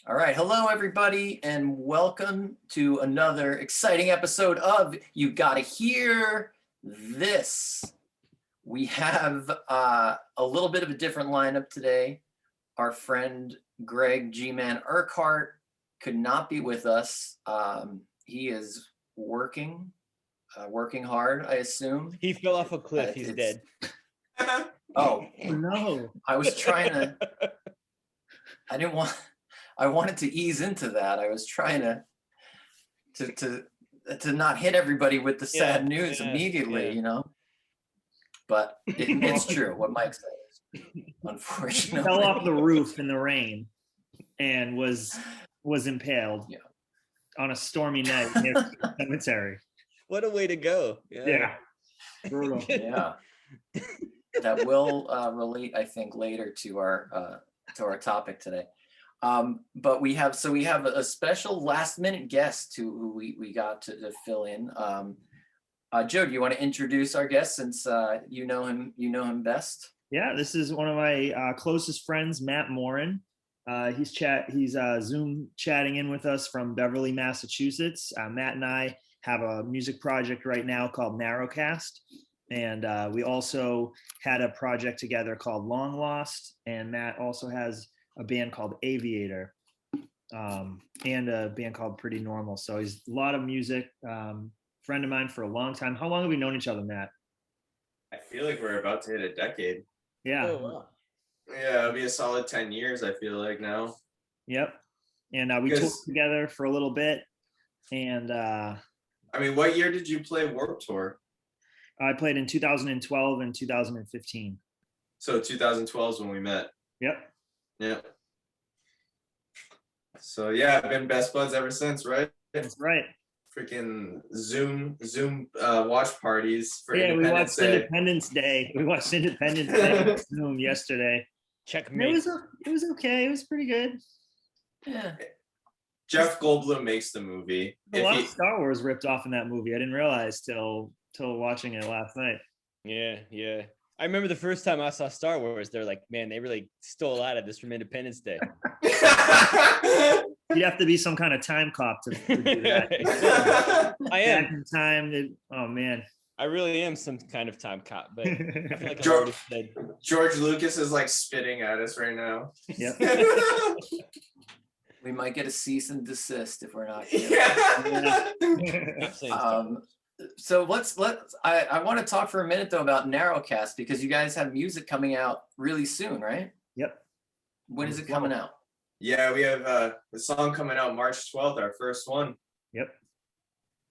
All right. Hello, everybody, and welcome to another exciting episode of You Gotta Hear This. We have a little bit of a different lineup today. Our friend Greg G-Man Urquhart could not be with us. He is working hard, I assume. He fell off a cliff. He's dead. Oh, no. I was trying to, I wanted to ease into that. I was trying to not hit everybody with the sad news immediately, you know. But it's true what Mike said. Unfortunately, He fell off the roof in the rain and was impaled on a stormy night near the cemetery. What a way to go! Yeah. Brutal. Yeah. That will relate, I think, later to our topic today. But we have a special last minute guest who we got to fill in. Joe, do you want to introduce our guest since you know him best? Yeah, this is one of my closest friends, Mat Morin. He's Zoom chatting in with us from Beverly, Massachusetts. Matt and I have a music project right now called Narrowcast. And we also had a project together called Long Lost. And Matt also has a band called Aviator and a band called Pretty Normal. So he's a lot of music, friend of mine for a long time. How long have we known each other, Matt? I feel like we're about to hit a decade. Yeah. Oh, wow. Yeah, it'll be a solid 10 years, I feel like now. Yep. And we toured together for a little bit. And I mean, what year did you play Warped Tour? I played in 2012 and 2015. So 2012 is when we met. Yep. Yep. So yeah, I've been best buds ever since, right? That's right. Freaking Zoom watch parties for Independence Day. Independence Day. We watched Independence Day on Zoom yesterday. Checkmate. It was okay. It was pretty good. Yeah. Jeff Goldblum makes the movie. A lot of Star Wars ripped off in that movie. I didn't realize till watching it last night. Yeah. I remember the first time I saw Star Wars, they're like, man, they really stole a lot of this from Independence Day. You'd have to be some kind of time cop to do that. I am. Back in time. Oh, man. I really am some kind of time cop, but I feel like George Lucas is like spitting at us right now. Yep. We might get a cease and desist if we're not. So I want to talk for a minute though about Narrowcast because you guys have music coming out really soon, right? Yep. When is it coming out? Yeah, we have a song coming out March 12th, our first one. Yep.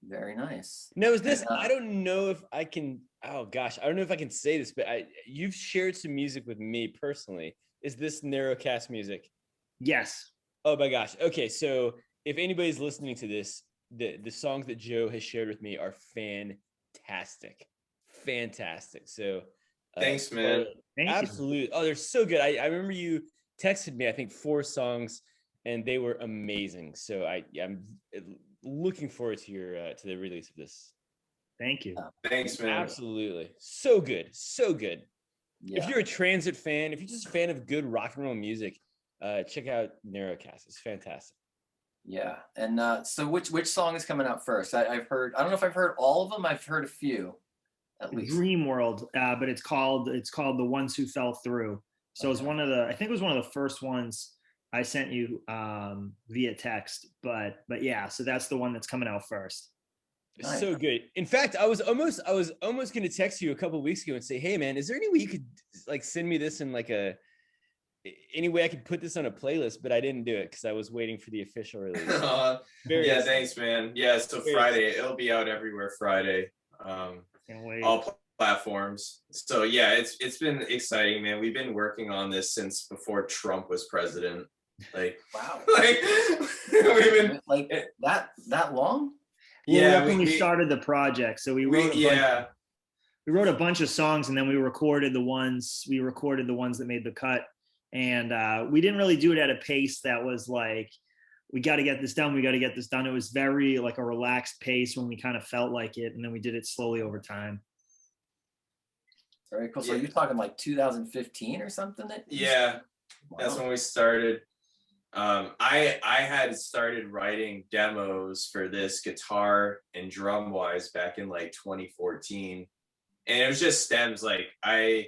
Very nice. No, is this? I don't know if I can. Oh gosh, I don't know if I can say this, but you've shared some music with me personally. Is this Narrowcast music? Yes. Oh my gosh. Okay, so if anybody's listening to this, the songs that Joe has shared with me are fantastic. So thanks, man. Absolutely. Oh, they're so good. I remember you texted me, I think 4 songs, and they were amazing. So I'm looking forward to the release of this. Thank you. Thanks, man. Absolutely. So good. Yeah. If you're a Transit fan, if you're just a fan of good rock and roll music, check out Narrowcast. It's fantastic. Yeah. And so which song is coming out first? I've heard, I don't know if I've heard all of them. I've heard a few at least. Dream World, but it's called The Ones Who Fell Through. So It's I think it was one of the first ones I sent you via text, but yeah, so that's the one that's coming out first. Nice. So good. In fact, I was almost going to text you a couple of weeks ago and say, hey man, is there any way you could like send me this in like any way I could put this on a playlist, but I didn't do it because I was waiting for the official release. Thanks, man. Yeah, so Friday, it'll be out everywhere Friday. Can't wait. All platforms. So yeah, it's been exciting, man. We've been working on this since before Trump was president. Like, wow. Like we've been like that long? Yeah, when we started the project. So we wrote a bunch of songs, and then we recorded the ones that made the cut. And we didn't really do it at a pace that was like, we got to get this done. It was very like a relaxed pace when we kind of felt like it. And then we did it slowly over time. Very cool. So you're talking like 2015 or something? Yeah, wow. That's when we started. I had started writing demos for this guitar and drum wise back in like 2014, and it was just stems. Like I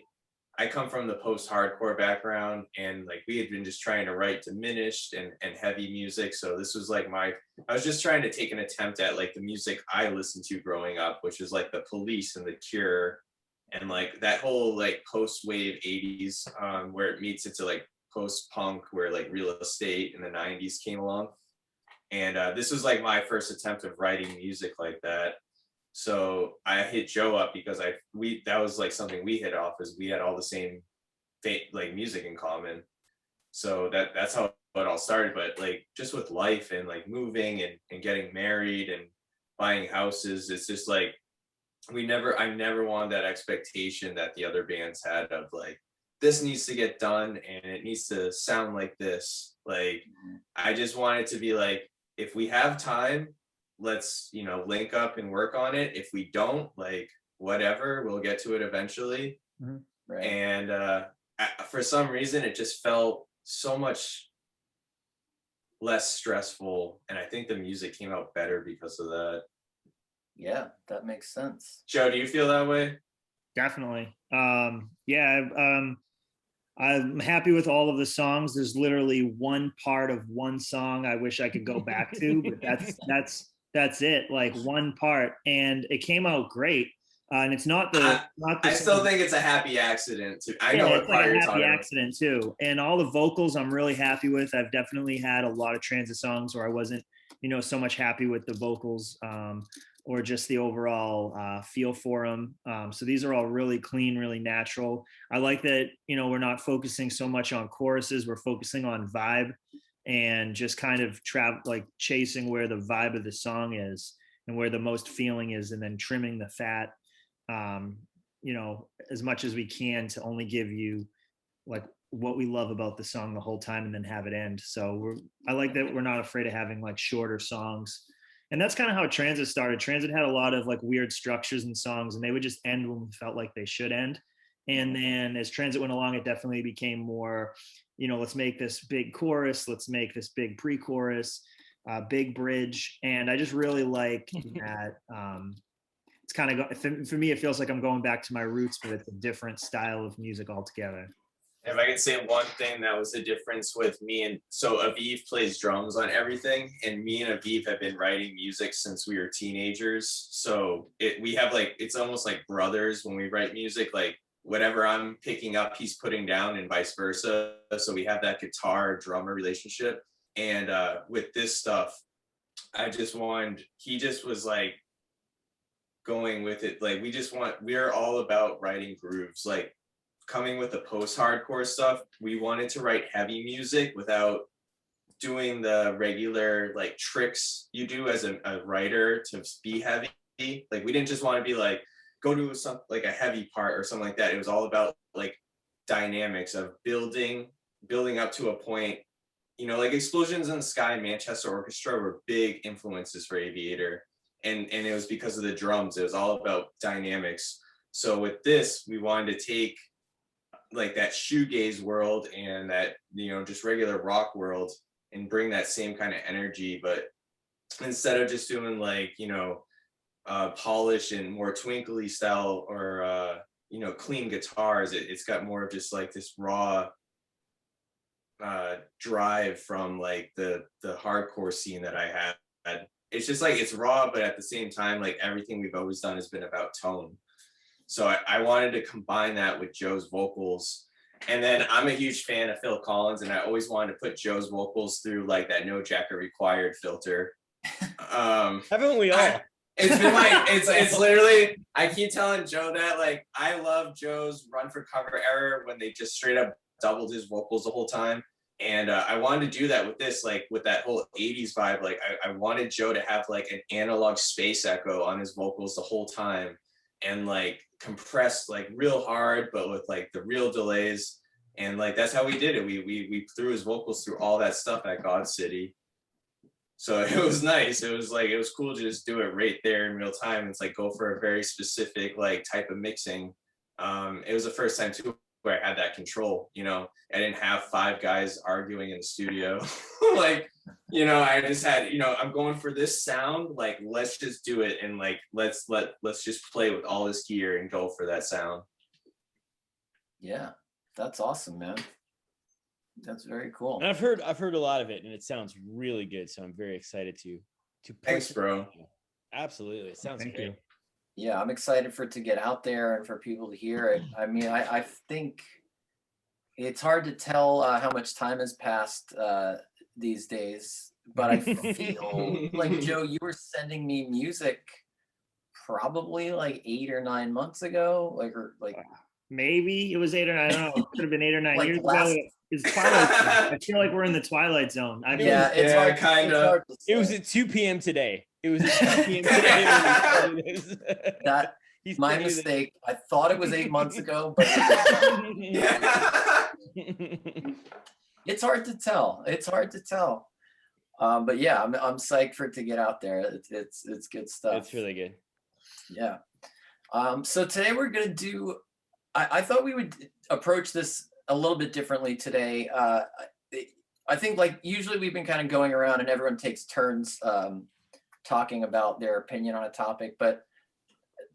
come from the post-hardcore background, and like we had been just trying to write diminished and heavy music. So this was like I was just trying to take an attempt at like the music I listened to growing up, which is like the Police and the Cure, and like that whole like post-wave 80s, where it meets into like post-punk, where like Real Estate in the 90s came along. And this was like my first attempt of writing music like that. So I hit Joe up because that was like something we hit off, is we had all the same like music in common. So that's how it all started. But like just with life and like moving and getting married and buying houses, it's just like I never wanted that expectation that the other bands had of like, this needs to get done and it needs to sound like this. Like I just wanted to be like, if we have time, let's, link up and work on it. If we don't, like whatever, we'll get to it eventually. Mm-hmm. Right. And for some reason it just felt so much less stressful, and I think the music came out better because of that. Yeah, that makes sense. Joe, do you feel that way? Definitely. I'm happy with all of the songs. There's literally one part of one song I wish I could go back to, but that's it. Like one part, and it came out great. And it's not the. I still think it's a happy accident too. I know it's what part like a you're happy talking about. accident too. And all the vocals I'm really happy with. I've definitely had a lot of Transit songs where I wasn't, so much happy with the vocals. Or just the overall feel for them. So these are all really clean, really natural. I like that, we're not focusing so much on choruses. We're focusing on vibe and just kind of chasing where the vibe of the song is and where the most feeling is, and then trimming the fat, as much as we can to only give you like what we love about the song the whole time and then have it end. So I like that we're not afraid of having like shorter songs. And that's kind of how Transit started. Transit had a lot of like weird structures in songs, and they would just end when we felt like they should end. And then as Transit went along, it definitely became more, let's make this big chorus, let's make this big pre-chorus, big bridge. And I just really like that. It's kind of, for me, it feels like I'm going back to my roots, but it's a different style of music altogether. If I can say one thing that was the difference with me, and so Aviv plays drums on everything, and me and Aviv have been writing music since we were teenagers. So we have like, it's almost like brothers when we write music. Like whatever I'm picking up, he's putting down, and vice versa. So we have that guitar drummer relationship. And with this stuff, he just was like going with it. Like we're all about writing grooves. Like coming with the post-hardcore stuff, we wanted to write heavy music without doing the regular like tricks you do as a writer to be heavy. Like we didn't just want to be like, go to some like a heavy part or something like that. It was all about like dynamics of building up to a point. Like Explosions in the Sky, Manchester Orchestra were big influences for Aviator. And it was because of the drums. It was all about dynamics. So with this, we wanted to take like that shoegaze world and that, just regular rock world and bring that same kind of energy. But instead of just doing like, polished and more twinkly style or, clean guitars, it's got more of just like this raw drive from like the hardcore scene that I had. It's just like, it's raw, but at the same time, like everything we've always done has been about tone. So I wanted to combine that with Joe's vocals. And then I'm a huge fan of Phil Collins, and I always wanted to put Joe's vocals through like that no jacket required filter. Haven't we all? It's been like, it's literally, I keep telling Joe that like, I love Joe's Run for Cover era when they just straight up doubled his vocals the whole time. And I wanted to do that with this, like with that whole 80s vibe. Like I wanted Joe to have like an analog space echo on his vocals the whole time, and like compressed like real hard, but with like the real delays. And like that's how we did it. We threw his vocals through all that stuff at God City. So it was nice. It was cool to just do it right there in real time. It's like go for a very specific like type of mixing. It was the first time too where I had that control, you know. I didn't have 5 guys arguing in the studio. Like, you know, I just had, you know, I'm going for this sound, like, let's just do it. And like, let's just play with all this gear and go for that sound. Yeah, that's awesome, man. That's very cool. And I've heard a lot of it, and it sounds really good. So I'm very excited to Thanks, bro. Absolutely, it sounds great. Yeah, I'm excited for it to get out there and for people to hear it. I mean, I think it's hard to tell how much time has passed these days, but I feel like, Joe, you were sending me music probably like 8 or 9 months ago, like Maybe it was 8 or 9. I don't know. It could have been 8 or 9 Like years last- ago. It's Twilight Zone. I feel like we're in the Twilight Zone. I mean, yeah, it's Yeah, hard, kinda. it's hard to It was say. at 2 p.m. today. It was at 2 p.m. today. when we started this. That He's my sending me the- mistake. I thought it was 8 months ago, but Yeah. it's hard to tell. It's hard to tell. But yeah, I'm psyched for it to get out there. It's good stuff. It's really good. Yeah. So today we're gonna do. I thought we would approach this a little bit differently today. I think like usually we've been kind of going around and everyone takes turns talking about their opinion on a topic, but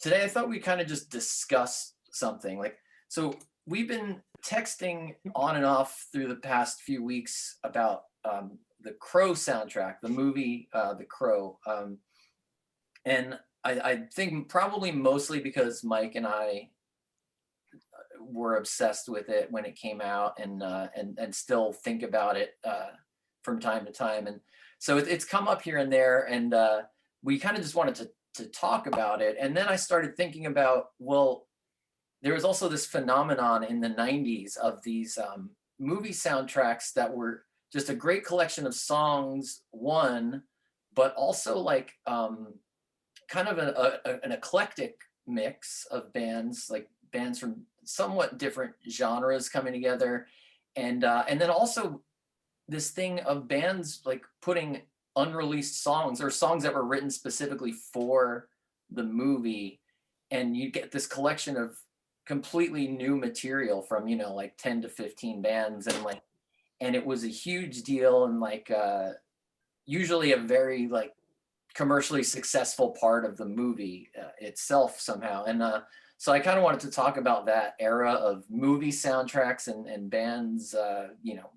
today I thought we kind of just discuss something. Like, so we've been texting on and off through the past few weeks about the Crow soundtrack, the movie The Crow, and I think probably mostly because Mike and I were obsessed with it when it came out, and still think about it from time to time, and so it's come up here and there, and we kind of just wanted to talk about it. And then I started thinking about, well, there was also this phenomenon in the 90s of these movie soundtracks that were just a great collection of songs, one, but also like kind of an eclectic mix of bands, like bands from somewhat different genres coming together, and then also this thing of bands like putting unreleased songs or songs that were written specifically for the movie, and you get this collection of completely new material from, you know, like 10 to 15 bands, and it was a huge deal, and like usually a very like commercially successful part of the movie itself somehow. And so I kind of wanted to talk about that era of movie soundtracks and bands, you know,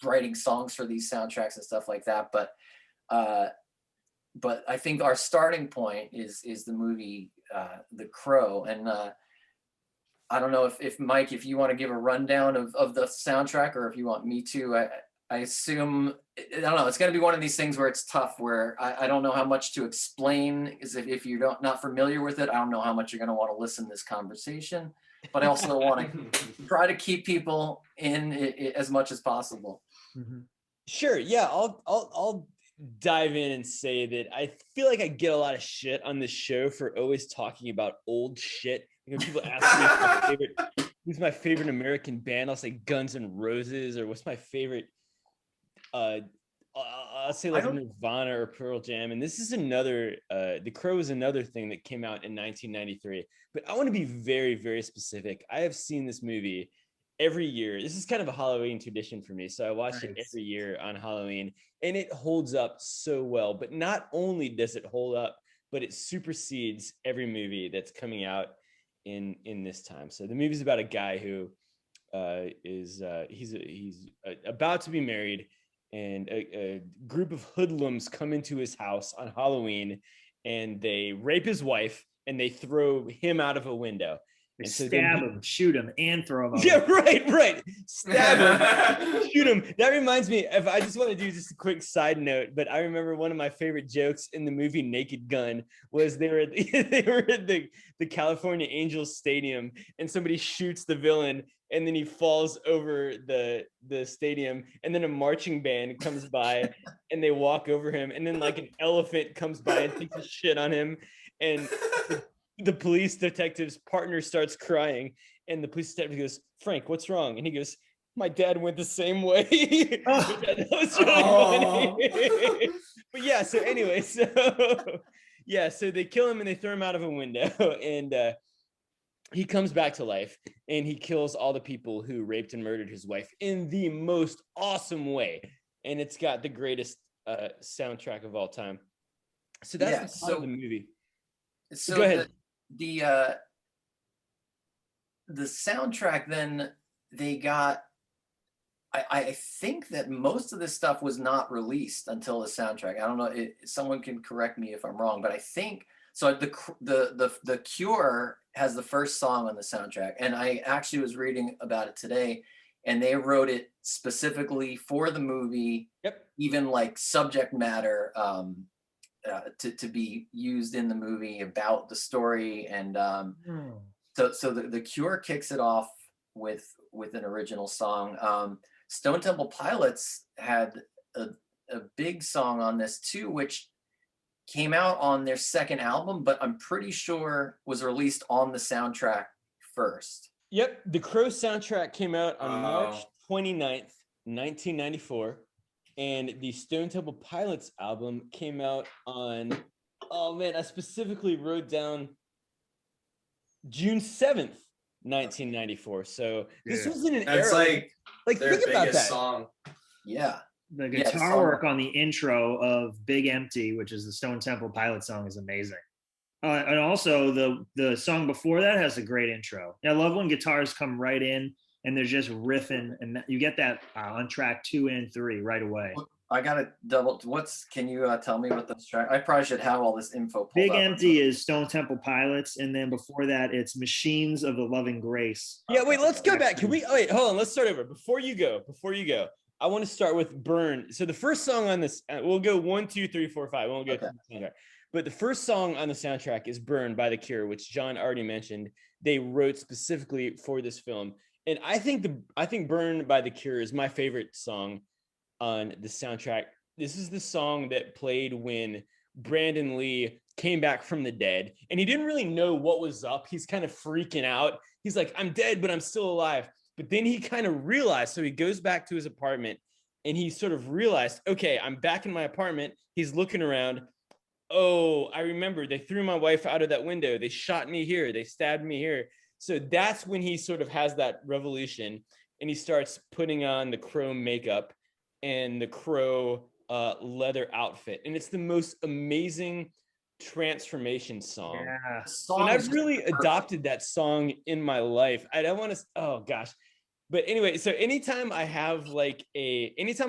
writing songs for these soundtracks and stuff like that. But I think our starting point is the movie The Crow. And I don't know if Mike, if you want to give a rundown of the soundtrack, or if you want me to. I assume, I don't know, it's going to be one of these things where it's tough, where I don't know how much to explain, because if you're not familiar with it, I don't know how much you're going to want to listen to this conversation, but I also want to try to keep people in it as much as possible. Mhm. Sure. Yeah. I'll dive in and say that I feel like I get a lot of shit on this show for always talking about old shit. You know, people ask me who's my favorite American band. I'll say Guns N' Roses, or what's my favorite. I'll say like Nirvana or Pearl Jam. And this is another, The Crow is another thing that came out in 1993. But I want to be very, very specific. I have seen this movie every year. This is kind of a Halloween tradition for me. So I watch it every year on Halloween, and it holds up so well. But not only does it hold up, but it supersedes every movie that's coming out in this time. So the movie's about a guy who he's about to be married, and a group of hoodlums come into his house on Halloween, and they rape his wife, and they throw him out of a window. They And so stab him, shoot him, and throw him out. Yeah, right. Stab him, shoot him. That reminds me, if I just want to do just a quick side note, but I remember one of my favorite jokes in the movie Naked Gun was they were at the California Angels Stadium, and somebody shoots the villain, and then he falls over the stadium, and then a marching band comes by and they walk over him, and then like an elephant comes by and takes a shit on him, and the police detective's partner starts crying, and the police detective goes, "Frank, what's wrong?" And he goes, "My dad went the same way." Which I thought was really funny. But yeah, so anyway, so they kill him and they throw him out of a window. And he comes back to life and he kills all the people who raped and murdered his wife in the most awesome way. And it's got the greatest soundtrack of all time. So that's the plot of the movie. So go ahead. The soundtrack, then they got, I think that most of this stuff was not released until the soundtrack. I don't know, someone can correct me if I'm wrong, but I think so. The Cure has the first song on the soundtrack, and I actually was reading about it today, and they wrote it specifically for the movie. Yep. Even like subject matter to be used in the movie about the story, and so the Cure kicks it off with an original song. Stone Temple Pilots had a big song on this too, which came out on their second album, but I'm pretty sure was released on the soundtrack first. Yep, the Crow soundtrack came out on March 29th, 1994, and the Stone Temple Pilots album came out on, oh man, I specifically wrote down June 7th, 1994. So this was in an era. Like their think about that. Song. Yeah. The guitar work on the intro of Big Empty, which is the Stone Temple Pilot song, is amazing. And also the song before that has a great intro. I love when guitars come right in and they're just riffing, and you get that on track 2 and 3 right away. I gotta can you tell me what this track? I probably should have all this info pulled Big up. Empty is Stone Temple Pilots, and then before that it's Machines of the Loving Grace. Yeah, wait, let's go back. Wait, hold on, let's start over. Before you go, I want to start with Burn. So the first song on this, we'll go 1, 2, 3, 4, 5. We won't go through the soundtrack. But the first song on the soundtrack is Burn by The Cure, which John already mentioned. They wrote specifically for this film. And I think Burn by The Cure is my favorite song on the soundtrack. This is the song that played when Brandon Lee came back from the dead, and he didn't really know what was up. He's kind of freaking out. He's like, I'm dead, but I'm still alive. But then he kind of realized, so he goes back to his apartment and he sort of realized, okay, I'm back in my apartment. He's looking around. Oh, I remember they threw my wife out of that window. They shot me here. They stabbed me here. So that's when he sort of has that revolution, and he starts putting on the Crow makeup and the Crow leather outfit. And it's the most amazing transformation song. Yeah. And I've really adopted that song in my life. I don't want to, oh gosh. But anyway, so anytime I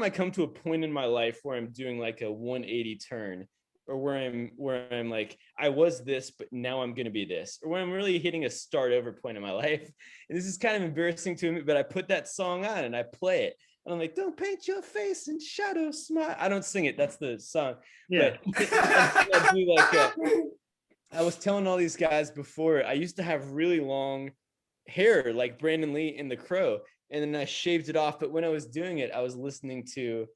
come to a point in my life where I'm doing like a 180 turn, or where I'm like, I was this, but now I'm going to be this, or when I'm really hitting a start over point in my life. And this is kind of embarrassing to me, but I put that song on and I play it. And I'm like, don't paint your face in shadow, smile. I don't sing it. That's the song. Yeah. But I do like, I was telling all these guys before, I used to have really long hair like Brandon Lee in The Crow, and then I shaved it off. But when I was doing it, I was listening to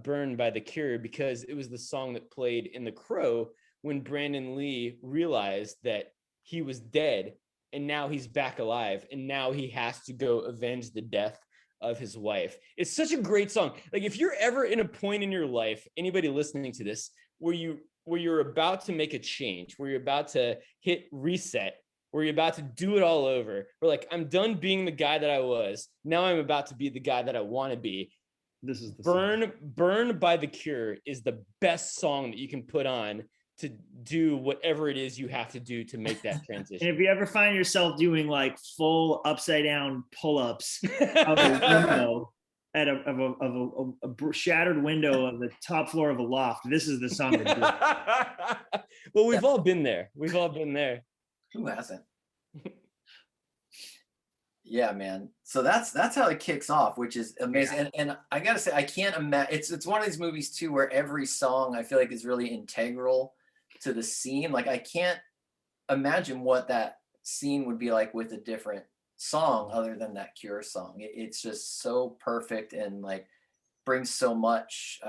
Burn by The Cure, because it was the song that played in The Crow when Brandon Lee realized that he was dead and now he's back alive, and now he has to go avenge the death of his wife. It's such a great song. Like, if you're ever in a point in your life, anybody listening to this, where you're about to make a change, where you're about to hit reset, where you're about to do it all over, or like, I'm done being the guy that I was, now I'm about to be the guy that I want to be. This is the Burn by The Cure is the best song that you can put on to do whatever it is you have to do to make that transition. And if you ever find yourself doing like full upside down pull-ups of a window of a shattered window of the top floor of a loft, this is the song to do. Well, we've all been there. We've all been there. Who hasn't? Yeah, man. So that's how it kicks off, which is amazing. Yeah. And I gotta say, I can't imagine. It's one of these movies too, where every song I feel like is really integral to the scene. Like, I can't imagine what that scene would be like with a different song other than that Cure song. It's just so perfect and like brings so much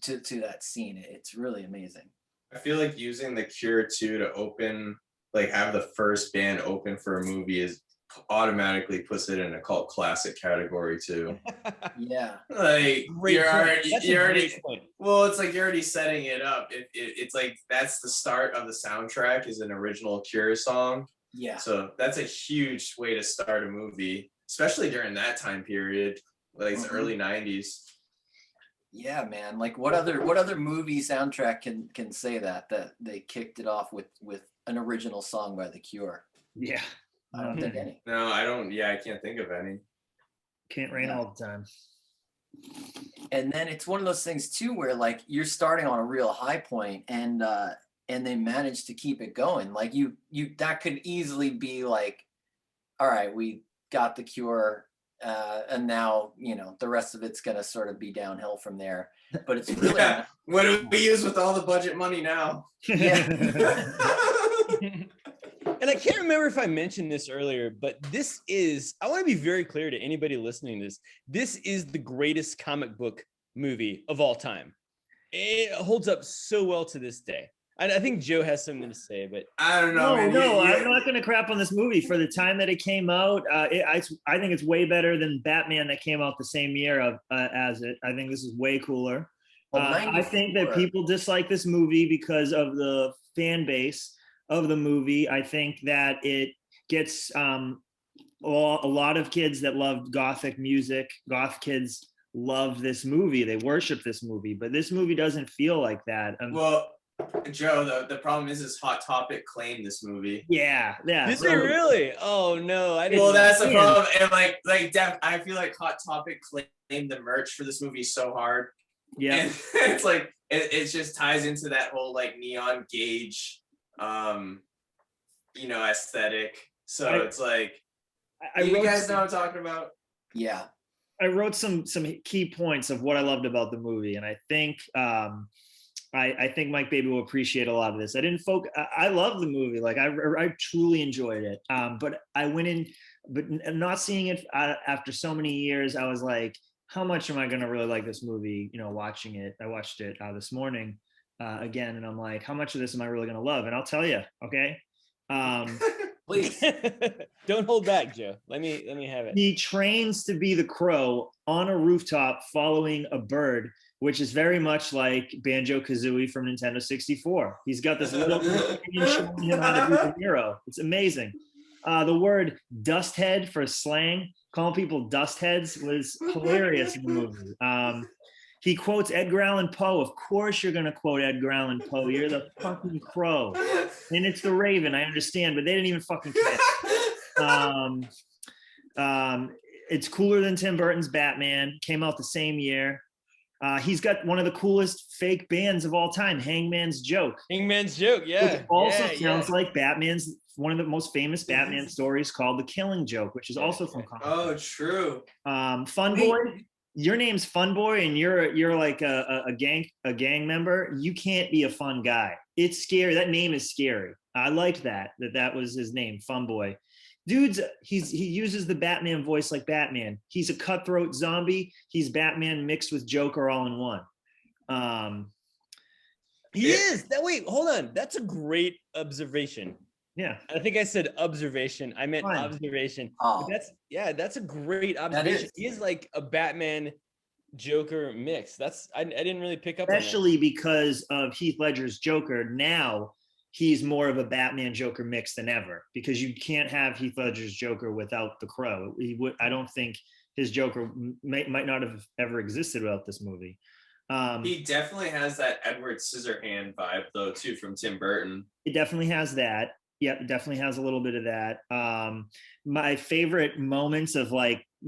to that scene. It's really amazing. I feel like using the Cure too to open, like have the first band open for a movie is automatically puts it in a cult classic category too. Yeah. Like Great point. you're already well, it's like you're already setting it up. It's like that's the start of the soundtrack is an original Cure song. Yeah. So that's a huge way to start a movie, especially during that time period, like the early 90s. Yeah, man. Like what other movie soundtrack can say that they kicked it off with an original song by The Cure? Yeah. I don't think any. No, I don't. Yeah, I can't think of any. Can't rain all the time. And then it's one of those things too where like you're starting on a real high point and they managed to keep it going. Like you that could easily be like, all right, we got The Cure, and now the rest of it's gonna sort of be downhill from there. But it's really Yeah. What do we use with all the budget money now? yeah. And I can't remember if I mentioned this earlier, but I want to be very clear to anybody listening to this. This is the greatest comic book movie of all time. It holds up so well to this day. I think Joe has something to say, but I don't know. No, man. I'm not going to crap on this movie. For the time that it came out, I think it's way better than Batman that came out the same year as it. I think this is way cooler. I think that people dislike this movie because of the fan base of the movie. I think that it gets a lot of kids that love gothic music. Goth kids love this movie. They worship this movie, but this movie doesn't feel like that. Well, Joe, the problem is Hot Topic claimed this movie. Yeah. Did they really? Oh no, I didn't. Well, that's the problem. And I feel like Hot Topic claimed the merch for this movie so hard. Yeah. And it's like it just ties into that whole like neon gauge aesthetic. So it's like you guys know what I'm talking about? Yeah. I wrote some key points of what I loved about the movie, and I think I think Mike Baby will appreciate a lot of this. I love the movie. Like I truly enjoyed it. But I went in, but not seeing it after so many years, I was like, how much am I going to really like this movie? Watching it. I watched it this morning again, and I'm like, how much of this am I really going to love? And I'll tell you, okay. Please. Don't hold back, Joe. Let me have it. He trains to be the crow on a rooftop following a bird, which is very much like Banjo-Kazooie from Nintendo 64. He's got this little companion showing him how to be the hero. It's amazing. The word dust head for slang, calling people dust heads, was hilarious in the movie. He quotes Edgar Allan Poe. Of course you're going to quote Edgar Allan Poe. You're the fucking crow. And it's the Raven, I understand, but they didn't even fucking care. It's cooler than Tim Burton's Batman. Came out the same year. He's got one of the coolest fake bands of all time, Hangman's Joke. Hangman's Joke, yeah. Which also sounds like Batman's, one of the most famous Batman stories called The Killing Joke, which is also from comic. Oh, true. Fun Boy. Your name's Fun Boy, and you're like a gang member. You can't be a fun guy. It's scary. That name is scary. I liked that was his name, Fun Boy. Dude's he uses the Batman voice like Batman. He's a cutthroat zombie. He's Batman mixed with Joker all in one. He is. Wait, hold on. That's a great observation. Yeah. I think I said observation. I meant observation. Oh. That's a great observation. He is like a Batman Joker mix. I didn't really pick up especially on that. Because of Heath Ledger's Joker. Now he's more of a Batman Joker mix than ever, because you can't have Heath Ledger's Joker without the Crow. I don't think his Joker might not have ever existed without this movie. He definitely has that Edward Scissorhand vibe though too from Tim Burton. It definitely has that. Yeah, it definitely has a little bit of that. My favorite moments of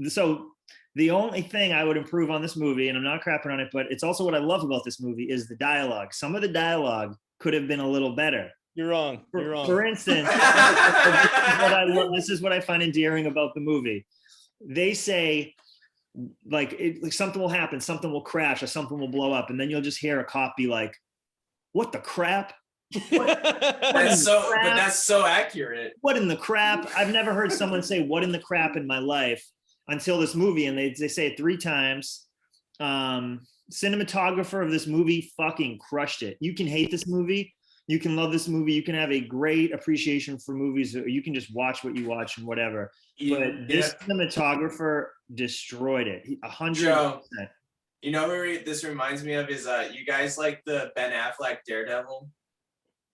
so the only thing I would improve on this movie, and I'm not crapping on it, but it's also what I love about this movie, is the dialogue. Some of the dialogue could have been a little better. You're wrong. For instance, this is what I find endearing about the movie. They say, like something will happen, something will crash, or something will blow up, and then you'll just hear a cop be like, "What the crap?" That's so accurate. What in the crap? I've never heard someone say "what in the crap" in my life until this movie, and they say it 3 times. Cinematographer of this movie fucking crushed it. You can hate this movie, you can love this movie, you can have a great appreciation for movies, or you can just watch what you watch and whatever. But this cinematographer destroyed it. 100%. You know what this reminds me of is you guys like the Ben Affleck Daredevil?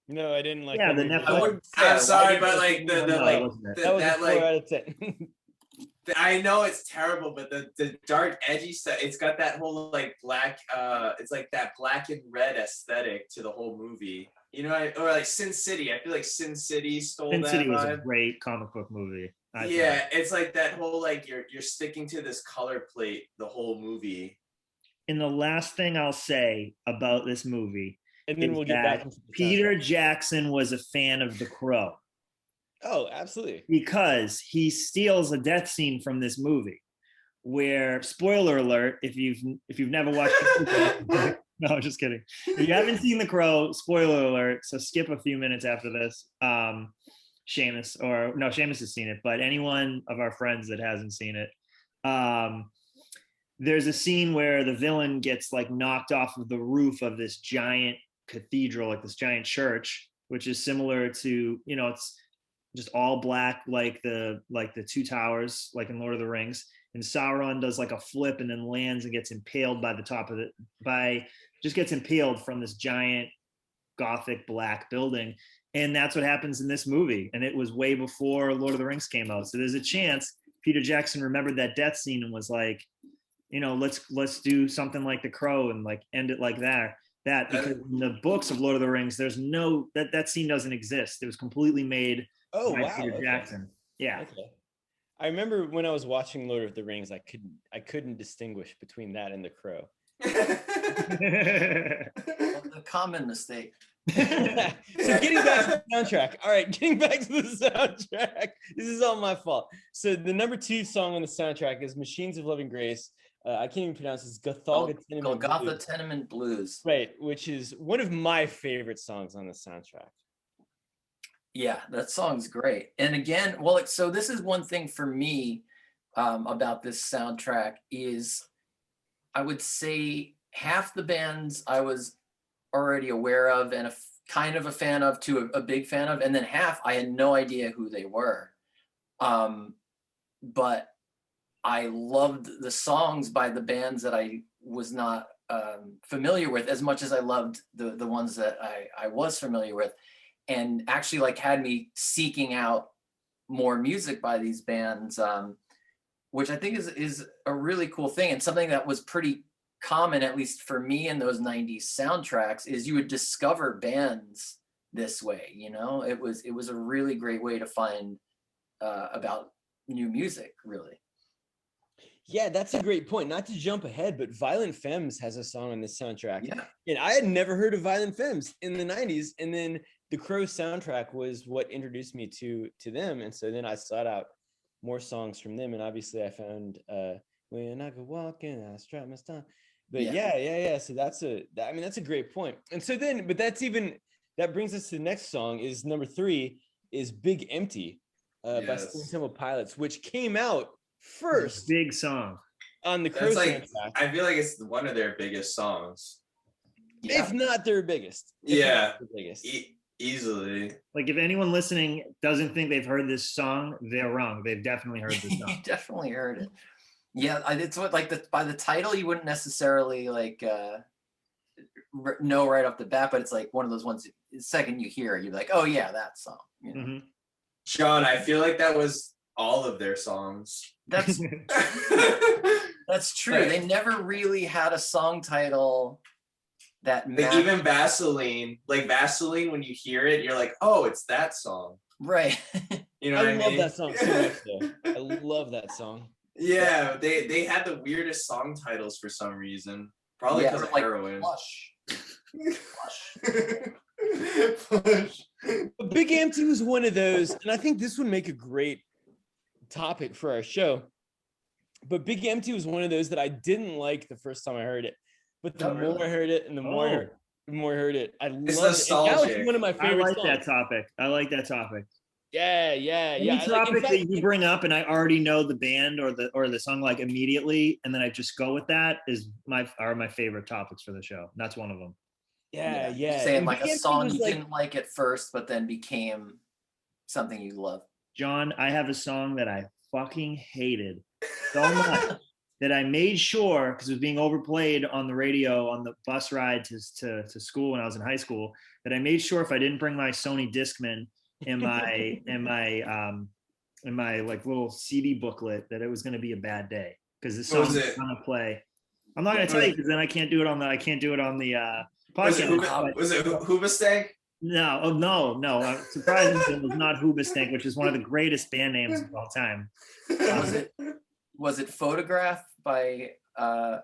No, I didn't like Yeah, that the movie. Netflix- I'm sorry, but No, like it wasn't it. That was that a 4 like out of 10. I know it's terrible, but the dark edgy stuff, it's got that whole like black it's like that black and red aesthetic to the whole movie. You know, or like Sin City. I feel like Sin City stole Sin that City was a vibe. great comic book movie. I Yeah, thought. it's like that whole like you're sticking to this color plate the whole movie. And the last thing I'll say about this movie And then is we'll get back that into the Peter soundtrack. Jackson was a fan of The Crow Oh, absolutely. because he steals a death scene from this movie where, spoiler alert, if you've never watched no, I'm just kidding. If you haven't seen The Crow, spoiler alert, so skip a few minutes after this. Seamus, or no, Seamus has seen it, but anyone of our friends that hasn't seen it, there's a scene where the villain gets like knocked off of the roof of this giant cathedral, like this giant church, which is similar to, it's just all black, like the two towers, like in Lord of the Rings. And Sauron does like a flip and then lands and gets impaled by the top of it, gets impaled from this giant Gothic black building. And that's what happens in this movie. And it was way before Lord of the Rings came out. So there's a chance Peter Jackson remembered that death scene and was like, let's do something like The Crow and like end it like that. Because in the books of Lord of the Rings, there's no that scene doesn't exist. It was completely made by Peter Jackson. Yeah. Okay. I remember when I was watching Lord of the Rings, I couldn't distinguish between that and The Crow. A common mistake. So getting back to the soundtrack. All right, getting back to the soundtrack. This is all my fault. So the number 2 song on the soundtrack is Machines of Loving Grace. I can't even pronounce this. Golgotha Tenement Blues. Right, which is one of my favorite songs on the soundtrack. Yeah, that song's great. And again, so this is one thing for me about this soundtrack is I would say half the bands I was already aware of and kind of a fan of to a big fan of, and then half I had no idea who they were. But I loved the songs by the bands that I was not familiar with as much as I loved the ones that I was familiar with, and actually like had me seeking out more music by these bands, which I think is a really cool thing, and something that was pretty common, at least for me in those 90s soundtracks, is you would discover bands this way. It was a really great way to find about new music, really. Yeah, that's a great point. Not to jump ahead, but Violent Femmes has a song on this soundtrack. Yeah. And I had never heard of Violent Femmes in the 90s. And then the Crow soundtrack was what introduced me to them. And so then I sought out more songs from them. And obviously I found When I Go Walking, I Strap My Style. But yeah. So that's a great point. And so then, but that brings us to the next song, is number 3 is Big Empty by Stone Temple Pilots, which came out first big song on the Crow soundtrack. I feel like it's one of their biggest songs, if not their biggest. Easily. Like, if anyone listening doesn't think they've heard this song, they're wrong. They've definitely heard this song. You definitely heard it. Yeah, it's what, like, by the title you wouldn't necessarily like know right off the bat, but it's like one of those ones, the second you hear it, you're like, oh yeah, that song. Mm-hmm. John, I feel like that was all of their songs. That's true. Right. They never really had a song title that like even Vaseline, when you hear it, you're like, oh, it's that song. Right. I love that song so much though. I love that song. Yeah, they had the weirdest song titles for some reason. Probably because of like heroin. Plush. Plush. But Big Empty was one of those, and I think this would make a great topic for our show. But Big Empty was one of those that I didn't like the first time I heard it, but the more I heard it and the more I heard it, I loved it. And now it's one of my favorite songs. I like that topic. Yeah. Any topic that you bring up and I already know the band or the song like immediately, and then I just go with that are my favorite topics for the show. That's one of them. Yeah. Saying like a song you didn't like at first, but then became something you love. John, I have a song that I fucking hated so much that I made sure, because it was being overplayed on the radio on the bus ride to school when I was in high school, that I made sure if I didn't bring my Sony Discman in my like little CD booklet, that it was going to be a bad day because the song was going to play. I'm not going to tell you because then I can't do it on the podcast. Was it Hoobastank? No. Surprisingly, it was not Hoobastank, which is one of the greatest band names of all time. Was it Photograph by or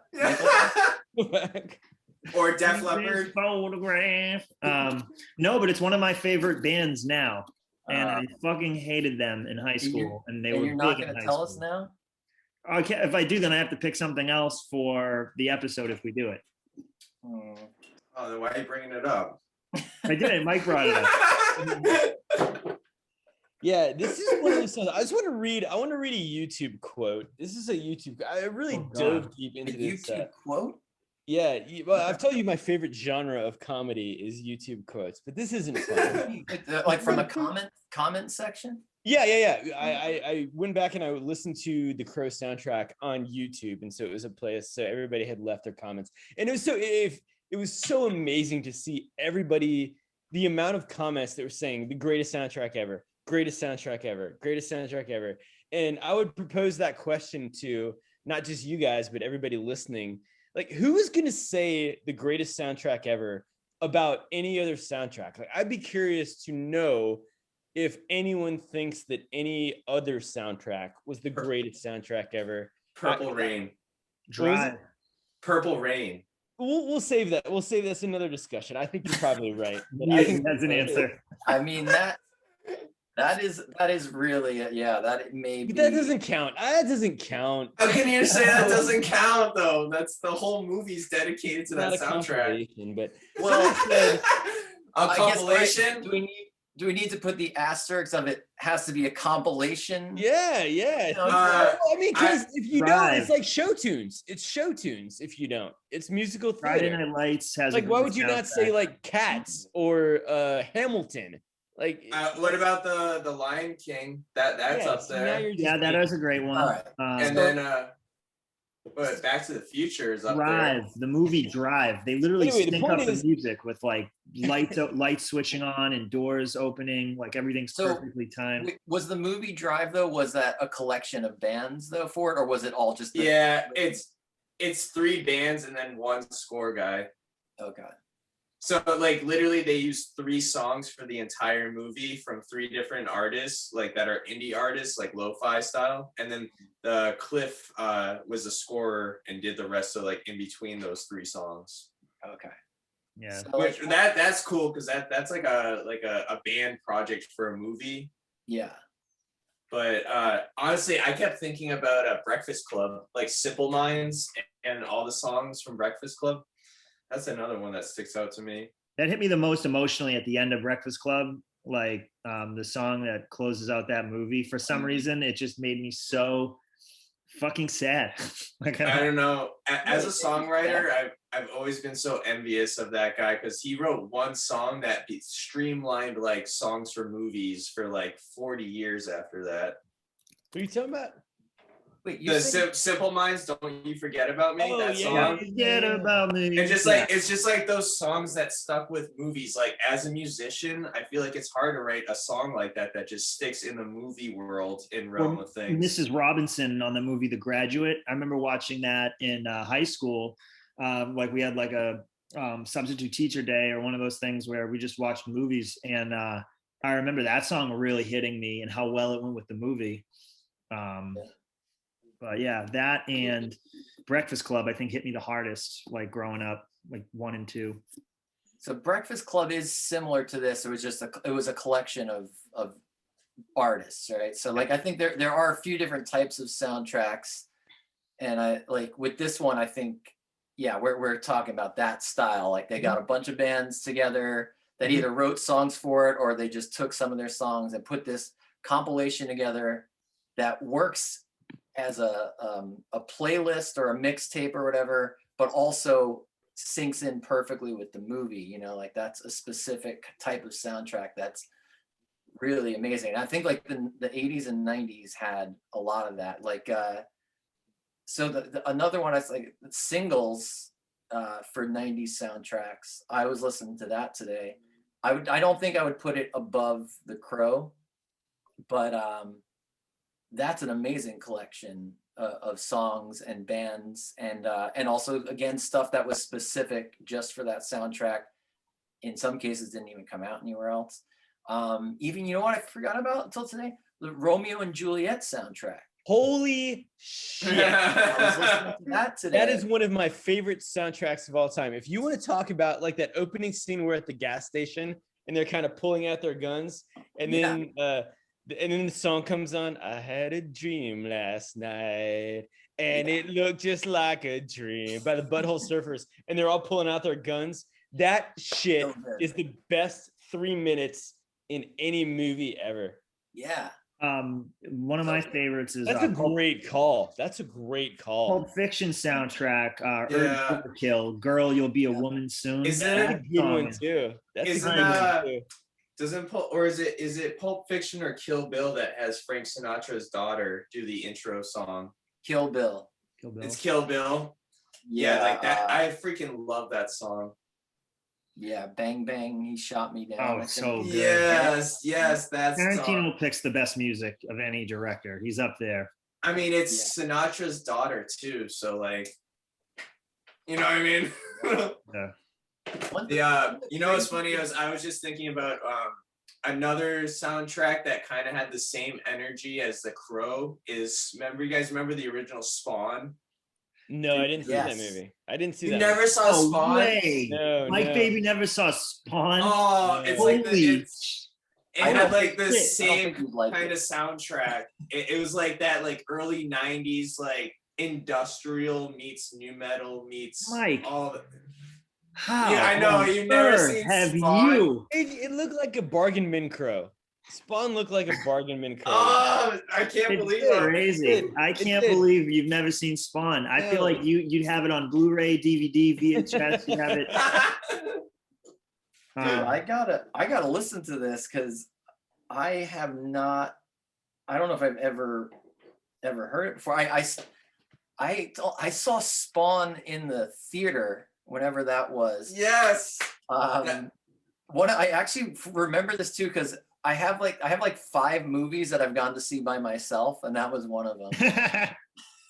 Def Leppard? Photograph. No, but it's one of my favorite bands now, and I fucking hated them in high school, and they were. You're not going to tell us now? Okay, if I do, then I have to pick something else for the episode if we do it. Oh, then why are you bringing it up? I did it. Mike brought it up. Yeah, this is one of those songs. I want to read a YouTube quote. This is a YouTube. I really dove deep into this. YouTube quote? Yeah, well, I've told you my favorite genre of comedy is YouTube quotes, but this isn't fun. Like from the comment section? Yeah. I went back and I listened to the Crow soundtrack on YouTube, and so it was a playlist. So everybody had left their comments, and it was so amazing to see everybody, the amount of comments that were saying the greatest soundtrack ever, greatest soundtrack ever, greatest soundtrack ever. And I would propose that question to not just you guys, but everybody listening. Like, who is going to say the greatest soundtrack ever about any other soundtrack? Like, I'd be curious to know if anyone thinks that any other soundtrack was the greatest soundtrack ever. Purple Rain. Drive. Purple Rain. We'll save that. We'll save this another discussion. I think you're probably right. I think that's an answer. I mean, that is really that may be. That doesn't count. That doesn't count. How can you say that doesn't count though? That's the whole movie's dedicated to that soundtrack. But a compilation. Do we need to put the asterisk of it has to be a compilation? Yeah. I mean, because if you don't, it's like show tunes. It's show tunes. If you don't, it's musical theater. Friday Night Lights has like. Why would you not say like Cats or Hamilton? Like, what about the Lion King? That's up there. Yeah, that is a great one. Right. And then, but Back to the Future is up Drive, there. The movie Drive. They literally sync up the music with like lights switching on and doors opening, like everything's perfectly timed. Was the movie Drive though? Was that a collection of bands though for it, or was it all just? It's 3 bands and then 1 score guy. Oh God. So like literally they used 3 songs for the entire movie from 3 different artists, like that are indie artists, like lo-fi style. And then Cliff was the scorer and did the rest of like in between those 3 songs. Okay. Yeah. So, Which that's cool because that's like a band project for a movie. Yeah. But honestly, I kept thinking about Breakfast Club, like Simple Minds and all the songs from Breakfast Club. That's another one that sticks out to me. That hit me the most emotionally at the end of Breakfast Club. Like the song that closes out that movie. For some reason, it just made me so fucking sad. Like I don't know. As a songwriter, I've always been so envious of that guy because he wrote one song that streamlined like songs for movies for like 40 years after that. What are you talking about? Wait, Simple Minds, Don't You Forget About Me? Oh, that yeah. song. Forget about me. And just like it's just like those songs that stuck with movies. Like as a musician, I feel like it's hard to write a song like that just sticks in the movie world in realm of things. Mrs. Robinson on the movie The Graduate. I remember watching that in high school. Like we had like a substitute teacher day or one of those things where we just watched movies, and I remember that song really hitting me and how well it went with the movie. But yeah, that and Breakfast Club I think hit me the hardest, like growing up, like 1 and 2. So Breakfast Club is similar to this. It was just it was a collection of artists, right? So like I think there are a few different types of soundtracks, and I like with this one I think we're talking about that style. Like they got a bunch of bands together that either wrote songs for it or they just took some of their songs and put this compilation together that works as a playlist or a mixtape or whatever, but also syncs in perfectly with the movie. You know, like that's a specific type of soundtrack that's really amazing. And I think like the 80s and 90s had a lot of that. Like So another one I like singles for 90s soundtracks. I was listening to that today. I don't think I would put it above The Crow, but that's an amazing collection of songs and bands, and also again stuff that was specific just for that soundtrack. In some cases, didn't even come out anywhere else. Even, you know what I forgot about until today? The Romeo and Juliet soundtrack. Holy shit! I was listening to that today. That is one of my favorite soundtracks of all time. If you want to talk about like that opening scene where at the gas station and they're kind of pulling out their guns, and then the song comes on. I had a dream last night, and it looked just like a dream by the Butthole Surfers, and they're all pulling out their guns. That shit is the best 3 minutes in any movie ever. Yeah. One of my favorites is That's a great call. That's a great call. Pulp Fiction soundtrack, Overkill, Girl, You'll Be a Woman Soon. Is That's a good one too. That's a good one too. Is it Pulp Fiction or Kill Bill that has Frank Sinatra's daughter do the intro song? Kill Bill. It's Kill Bill. Yeah, like that. I freaking love that song. Yeah, Bang Bang, He Shot Me Down. Oh, so good. Yes, that's Tarantino picks the best music of any director. He's up there. I mean, it's Sinatra's daughter too, so like, you know what I mean? You know what's funny is I was just thinking about another soundtrack that kind of had the same energy as The Crow. You guys remember the original Spawn? No, I didn't see that movie. I didn't see that. You never saw Spawn? No, Mike Baby never saw Spawn. Oh, it's like it had like the same kind of it. soundtrack. It was like that, like early 90s, like industrial meets new metal meets Mike. all the. How? Yeah, I know. You've never seen Spawn. It looked like a bargain bin crow. Spawn looked like a bargain bin crow. Oh, I can't believe it. Crazy. I can't believe you've never seen Spawn. I feel like you'd have it on Blu-ray, DVD, VHS. You'd have it. Dude, I gotta listen to this because I have not. I don't know if I've ever heard it before. I saw Spawn in the theater whenever that was. Yes. I actually remember this too because I have like 5 movies that I've gone to see by myself, and that was one of them.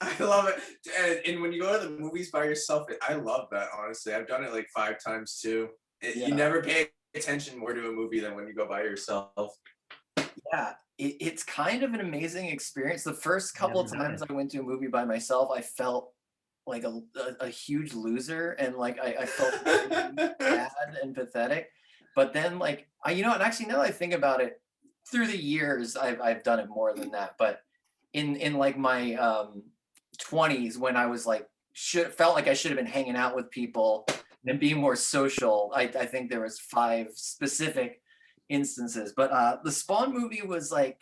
I love it. And when you go to the movies by yourself, I love that, honestly. I've done it like 5 times too. You never pay attention more to a movie than when you go by yourself. Yeah, it's kind of an amazing experience. The first couple of times I went to a movie by myself, I felt like a huge loser, and like I felt bad and pathetic. But then like and actually now that I think about it, through the years I've done it more than that. But in like my 20s, when I was like felt like I should have been hanging out with people and being more social, I think there was 5 specific instances. But the Spawn movie was like,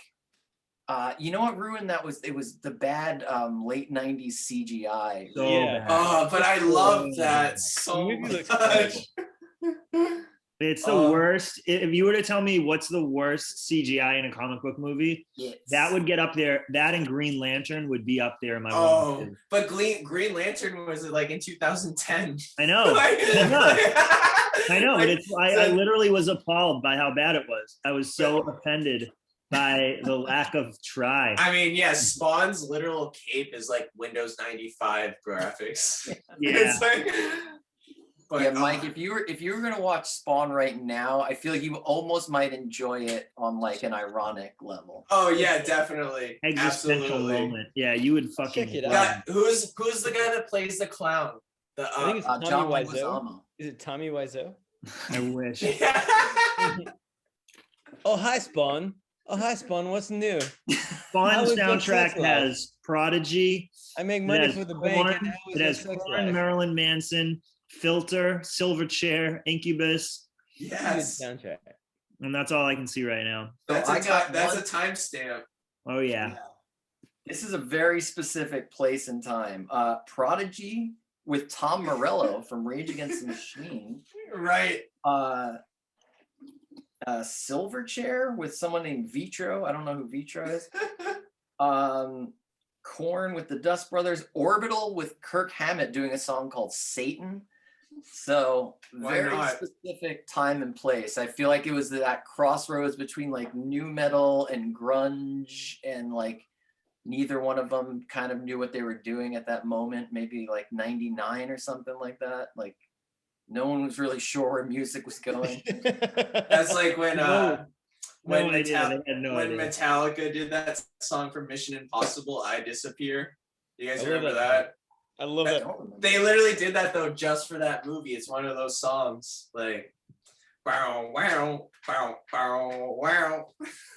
you know what ruined that was the bad late 90s CGI. Oh, but I love that so much. It's the worst. If you were to tell me what's the worst CGI in a comic book movie, that would get up there. That and Green Lantern would be up there in my but Green Lantern was like in 2010. I know. I know, but I literally was appalled by how bad it was. I was so offended by the lack of try. I mean, Spawn's literal cape is like Windows 95 graphics. Yeah. It's like, but, Mike, if you were gonna watch Spawn right now, I feel like you almost might enjoy it on like an ironic level. Oh yeah, definitely. Existential moment. Yeah, you would fucking check it out. Who's the guy that plays the clown? I think it's Tommy John Wiseau. Leguizamo. Is it Tommy Wiseau? I wish. Oh hi Spawn. What's new? Spawn's soundtrack has Prodigy. I make money for the bank. It has Korn, Marilyn Manson, Filter, Silverchair, Incubus. Yes. Soundtrack. And that's all I can see right now. That's a timestamp. Oh yeah. This is a very specific place and time. Prodigy with Tom Morello from Rage Against the Machine. Right. Silverchair with someone named Vitro. I don't know who Vitro is. Korn with the Dust Brothers, Orbital with Kirk Hammett doing a song called Satan. So Why very not? specific time and place. I feel like it was that crossroads between like new metal and grunge, and like neither one of them kind of knew what they were doing at that moment. Maybe like 99 or something like that. Like no one was really sure where music was going. That's like when No when idea. They had no when idea. Metallica did that song for Mission Impossible, I Disappear. You guys I love remember that that? I love I that. don't remember. They literally did that though just for that movie. It's one of those songs like wow wow wow wow wow.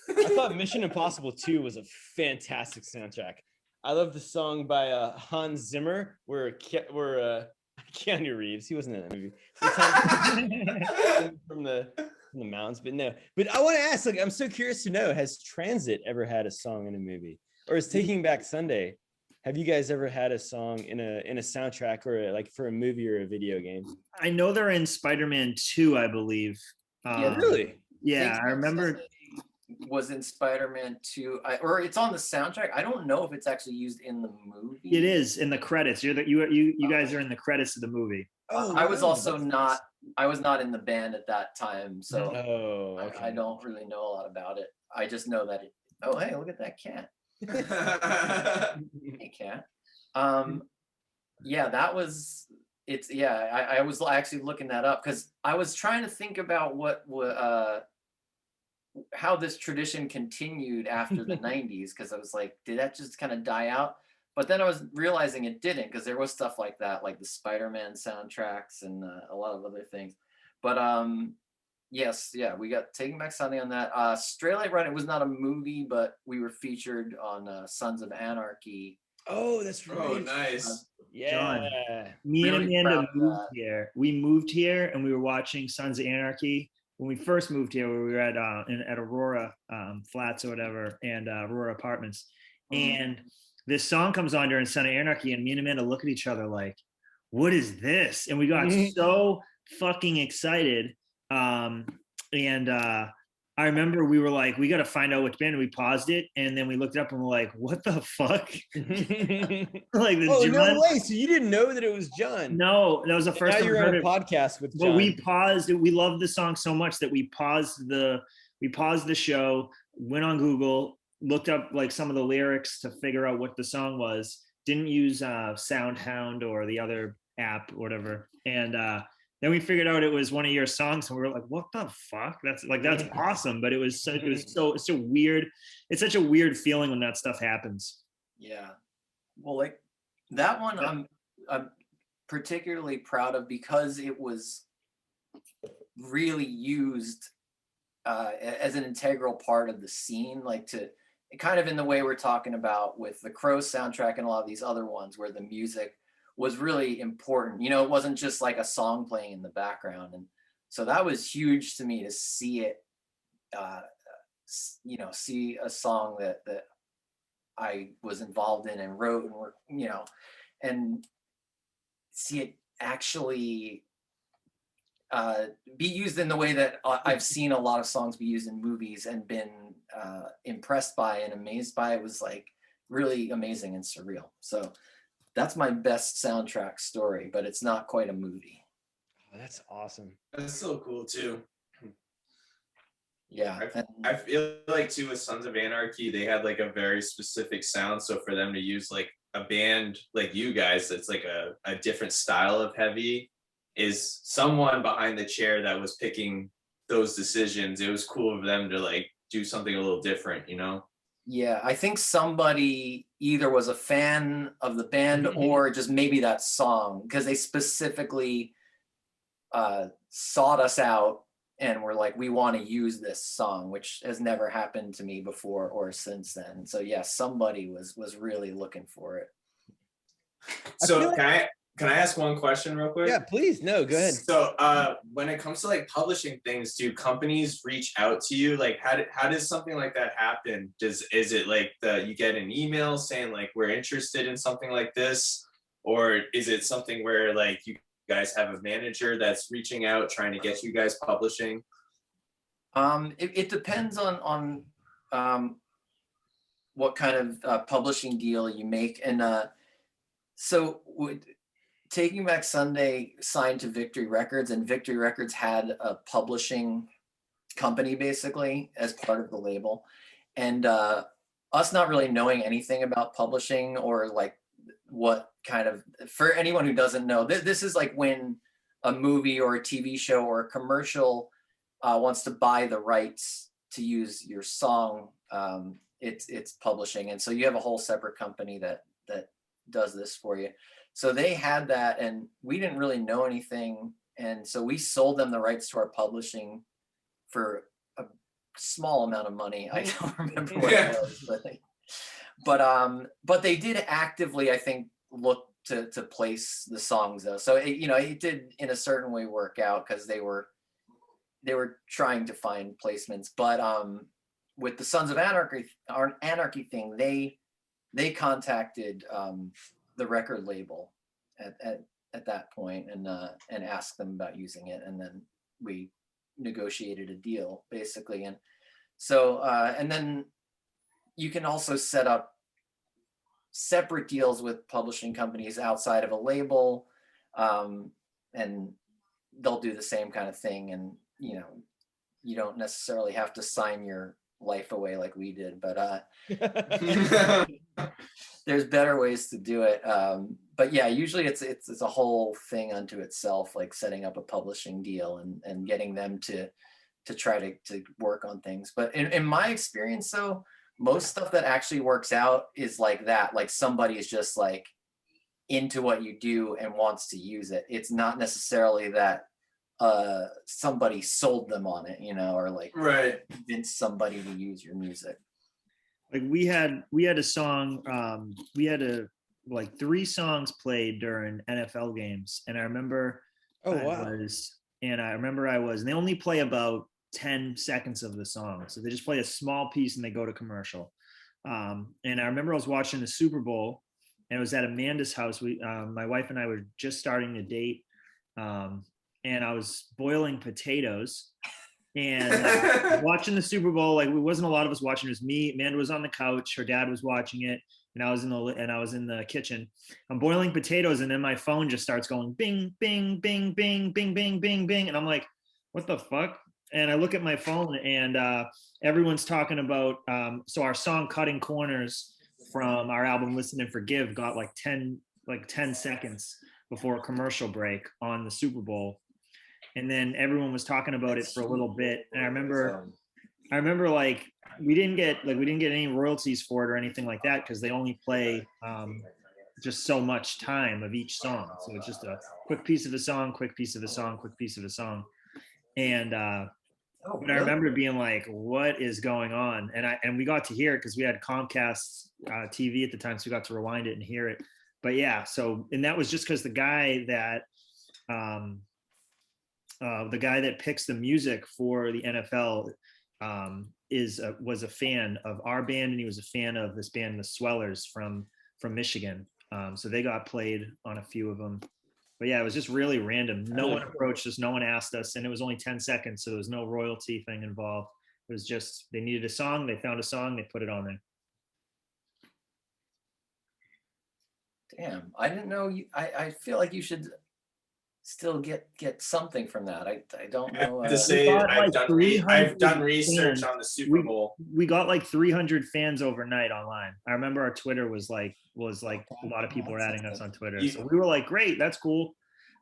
I thought Mission Impossible 2 was a fantastic soundtrack. I love the song by Hans Zimmer where Keanu Reeves, he wasn't in that movie. from the mountains, but no. But I want to ask, like, I'm so curious to know, has Transit ever had a song in a movie? Or is Taking Back Sunday? Have you guys ever had a song in a soundtrack or like for a movie or a video game? I know they're in Spider-Man 2, I believe. Yeah, Really? Yeah, Thanks I remember. Sunday was in Spider-Man 2, or it's on the soundtrack. I don't know if it's actually used in the movie. It is in the credits. You guys are in the credits of the movie. Oh, I was wow, also that's not. I was not in the band at that time, so nice. Oh, okay. I don't really know a lot about it. I just know that it. Oh, hey, look at that cat! Hey, cat. Yeah, that was. It's yeah. I was actually looking that up because I was trying to think about how this tradition continued after the 90s, because I was like, did that just kind of die out? But then I was realizing it didn't, because there was stuff like that, like the Spider-Man soundtracks and a lot of other things. But yes, yeah, we got Taking Back Sunday on that. Straight Light Run, it was not a movie, but we were featured on Sons of Anarchy. Oh, that's right. Oh, nice. Yeah. Me and Really Amanda proud of moved that. here. We moved here and we were watching Sons of Anarchy when we first moved here. We were at Aurora Flats or whatever, and Aurora Apartments. Mhm. And this song comes on during Son of Anarchy, and me and Amanda look at each other like, "What is this?" And we got so fucking excited. And I remember we were like, "We got to find out which band." And we paused it, and then we looked it up, and we're like, "What the fuck?" Like the Oh, John. no way. So you didn't know that it was John. No, that was the And first now time I you're on heard a it. podcast with But John. we paused it. We loved the song so much that we paused the show, went on Google, looked up like some of the lyrics to figure out what the song was. Didn't use SoundHound or the other app or whatever. And then we figured out it was one of your songs, and we were like, "What the fuck? That's awesome!" But it's so weird. It's such a weird feeling when that stuff happens. Yeah. Well, like that one, I'm particularly proud of because it was really used as an integral part of the scene, like to kind of in the way we're talking about with the Crow soundtrack and a lot of these other ones where the music was really important. You know, it wasn't just like a song playing in the background. And so that was huge to me to see it, see a song that I was involved in and wrote and see it actually be used in the way that I've seen a lot of songs be used in movies and been impressed by and amazed by. It was like really amazing and surreal. So that's my best soundtrack story, but it's not quite a movie. Oh, that's awesome. That's so cool too. Yeah. I feel like too with Sons of Anarchy, they had like a very specific sound. So for them to use like a band like you guys, that's like a different style of heavy, is someone behind the chair that was picking those decisions. It was cool of them to like do something a little different, you know? Yeah, I think somebody either was a fan of the band or just maybe that song, because they specifically sought us out and were like, we want to use this song, which has never happened to me before or since then. So yeah, somebody was really looking for it. So can I ask one question real quick? Yeah, please. No, go ahead. So when it comes to like publishing things, do companies reach out to you? Like how does something like that happen? Is it like you get an email saying like we're interested in something like this? Or is it something where like you guys have a manager that's reaching out trying to get you guys publishing? It depends on what kind of publishing deal you make. And so Taking Back Sunday signed to Victory Records, and Victory Records had a publishing company basically as part of the label. And us not really knowing anything about publishing or like what kind of, for anyone who doesn't know, this is like when a movie or a TV show or a commercial wants to buy the rights to use your song, it's publishing. And so you have a whole separate company that does this for you. So they had that, and we didn't really know anything. And so we sold them the rights to our publishing for a small amount of money. I don't remember what it was, but they did actively, I think, look to place the songs though. So it did in a certain way work out because they were trying to find placements. But with the Sons of Anarchy thing, they contacted the record label at that point and asked them about using it, and then we negotiated a deal basically. And so and then you can also set up separate deals with publishing companies outside of a label, and they'll do the same kind of thing. And you don't necessarily have to sign your life away like we did, but there's better ways to do it. But yeah, usually it's a whole thing unto itself, like setting up a publishing deal and getting them to try to work on things. But in my experience though, most stuff that actually works out is like that. Like somebody is just like into what you do and wants to use it. It's not necessarily that somebody sold them on it, or like convinced somebody to use your music. Like we had a song, we had like 3 songs played during NFL games, and I remember and they only play about 10 seconds of the song, so they just play a small piece and they go to commercial. And I remember I was watching the Super Bowl, and it was at Amanda's house. My wife and I were just starting to date, and I was boiling potatoes and watching the Super Bowl. Like, it wasn't a lot of us watching. It was me. Amanda was on the couch. Her dad was watching it, and I was in the kitchen. I'm boiling potatoes, and then my phone just starts going bing, bing, bing, bing, bing, bing, bing, bing, and I'm like, what the fuck? And I look at my phone, and everyone's talking about. So our song "Cutting Corners" from our album "Listen and Forgive" got like 10 seconds before a commercial break on the Super Bowl. And then everyone was talking about it for a little bit. And I remember like we didn't get any royalties for it or anything like that, because they only play just so much time of each song. So it's just a quick piece of a song, quick piece of a song, quick piece of a song. And but I remember being like, what is going on? And we got to hear it because we had Comcast TV at the time, so we got to rewind it and hear it. But yeah, and that was just because the guy that picks the music for the NFL was a fan of our band, and he was a fan of this band, the Swellers from Michigan. So they got played on a few of them. But yeah, it was just really random. No one approached us, no one asked us, and it was only 10 seconds, so there was no royalty thing involved. It was just they needed a song, they found a song, they put it on there. Damn, I didn't know you. I feel like you should still get something from that. I don't know. I have to say, I've done research on the Super Bowl. We got like 300 fans overnight online. I remember our Twitter was like a lot of people were adding us on Twitter. So we were like, great, that's cool.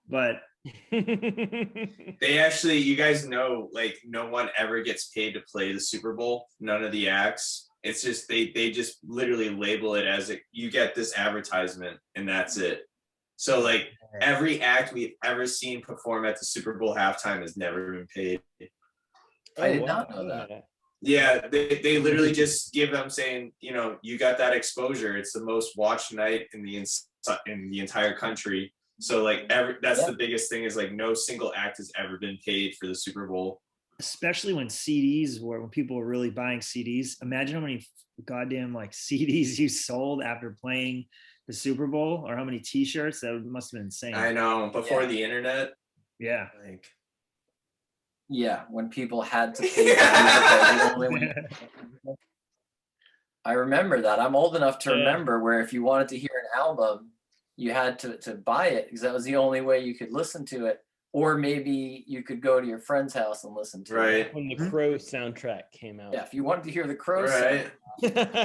But they actually, you guys know, like no one ever gets paid to play the Super Bowl. None of the acts. It's just they just literally label it as you get this advertisement and that's it. So like every act we've ever seen perform at the Super Bowl halftime has never been paid. I did not know that. Yeah, they literally just give them saying, you got that exposure. It's the most watched night in the entire country. So like that's the biggest thing is like no single act has ever been paid for the Super Bowl. Especially when when people were really buying CDs. Imagine how many goddamn like CDs you sold after playing the Super Bowl, or how many T-shirts. That must have been insane. I know, before the internet. Yeah. When people had to pay the only way. I remember that. I'm old enough to Yeah. remember where if you wanted to hear an album, you had to buy it because that was the only way you could listen to it. Or maybe you could go to your friend's house and listen to it. Right. When the Crow soundtrack came out. Yeah, if you wanted to hear the Crow Right. sound,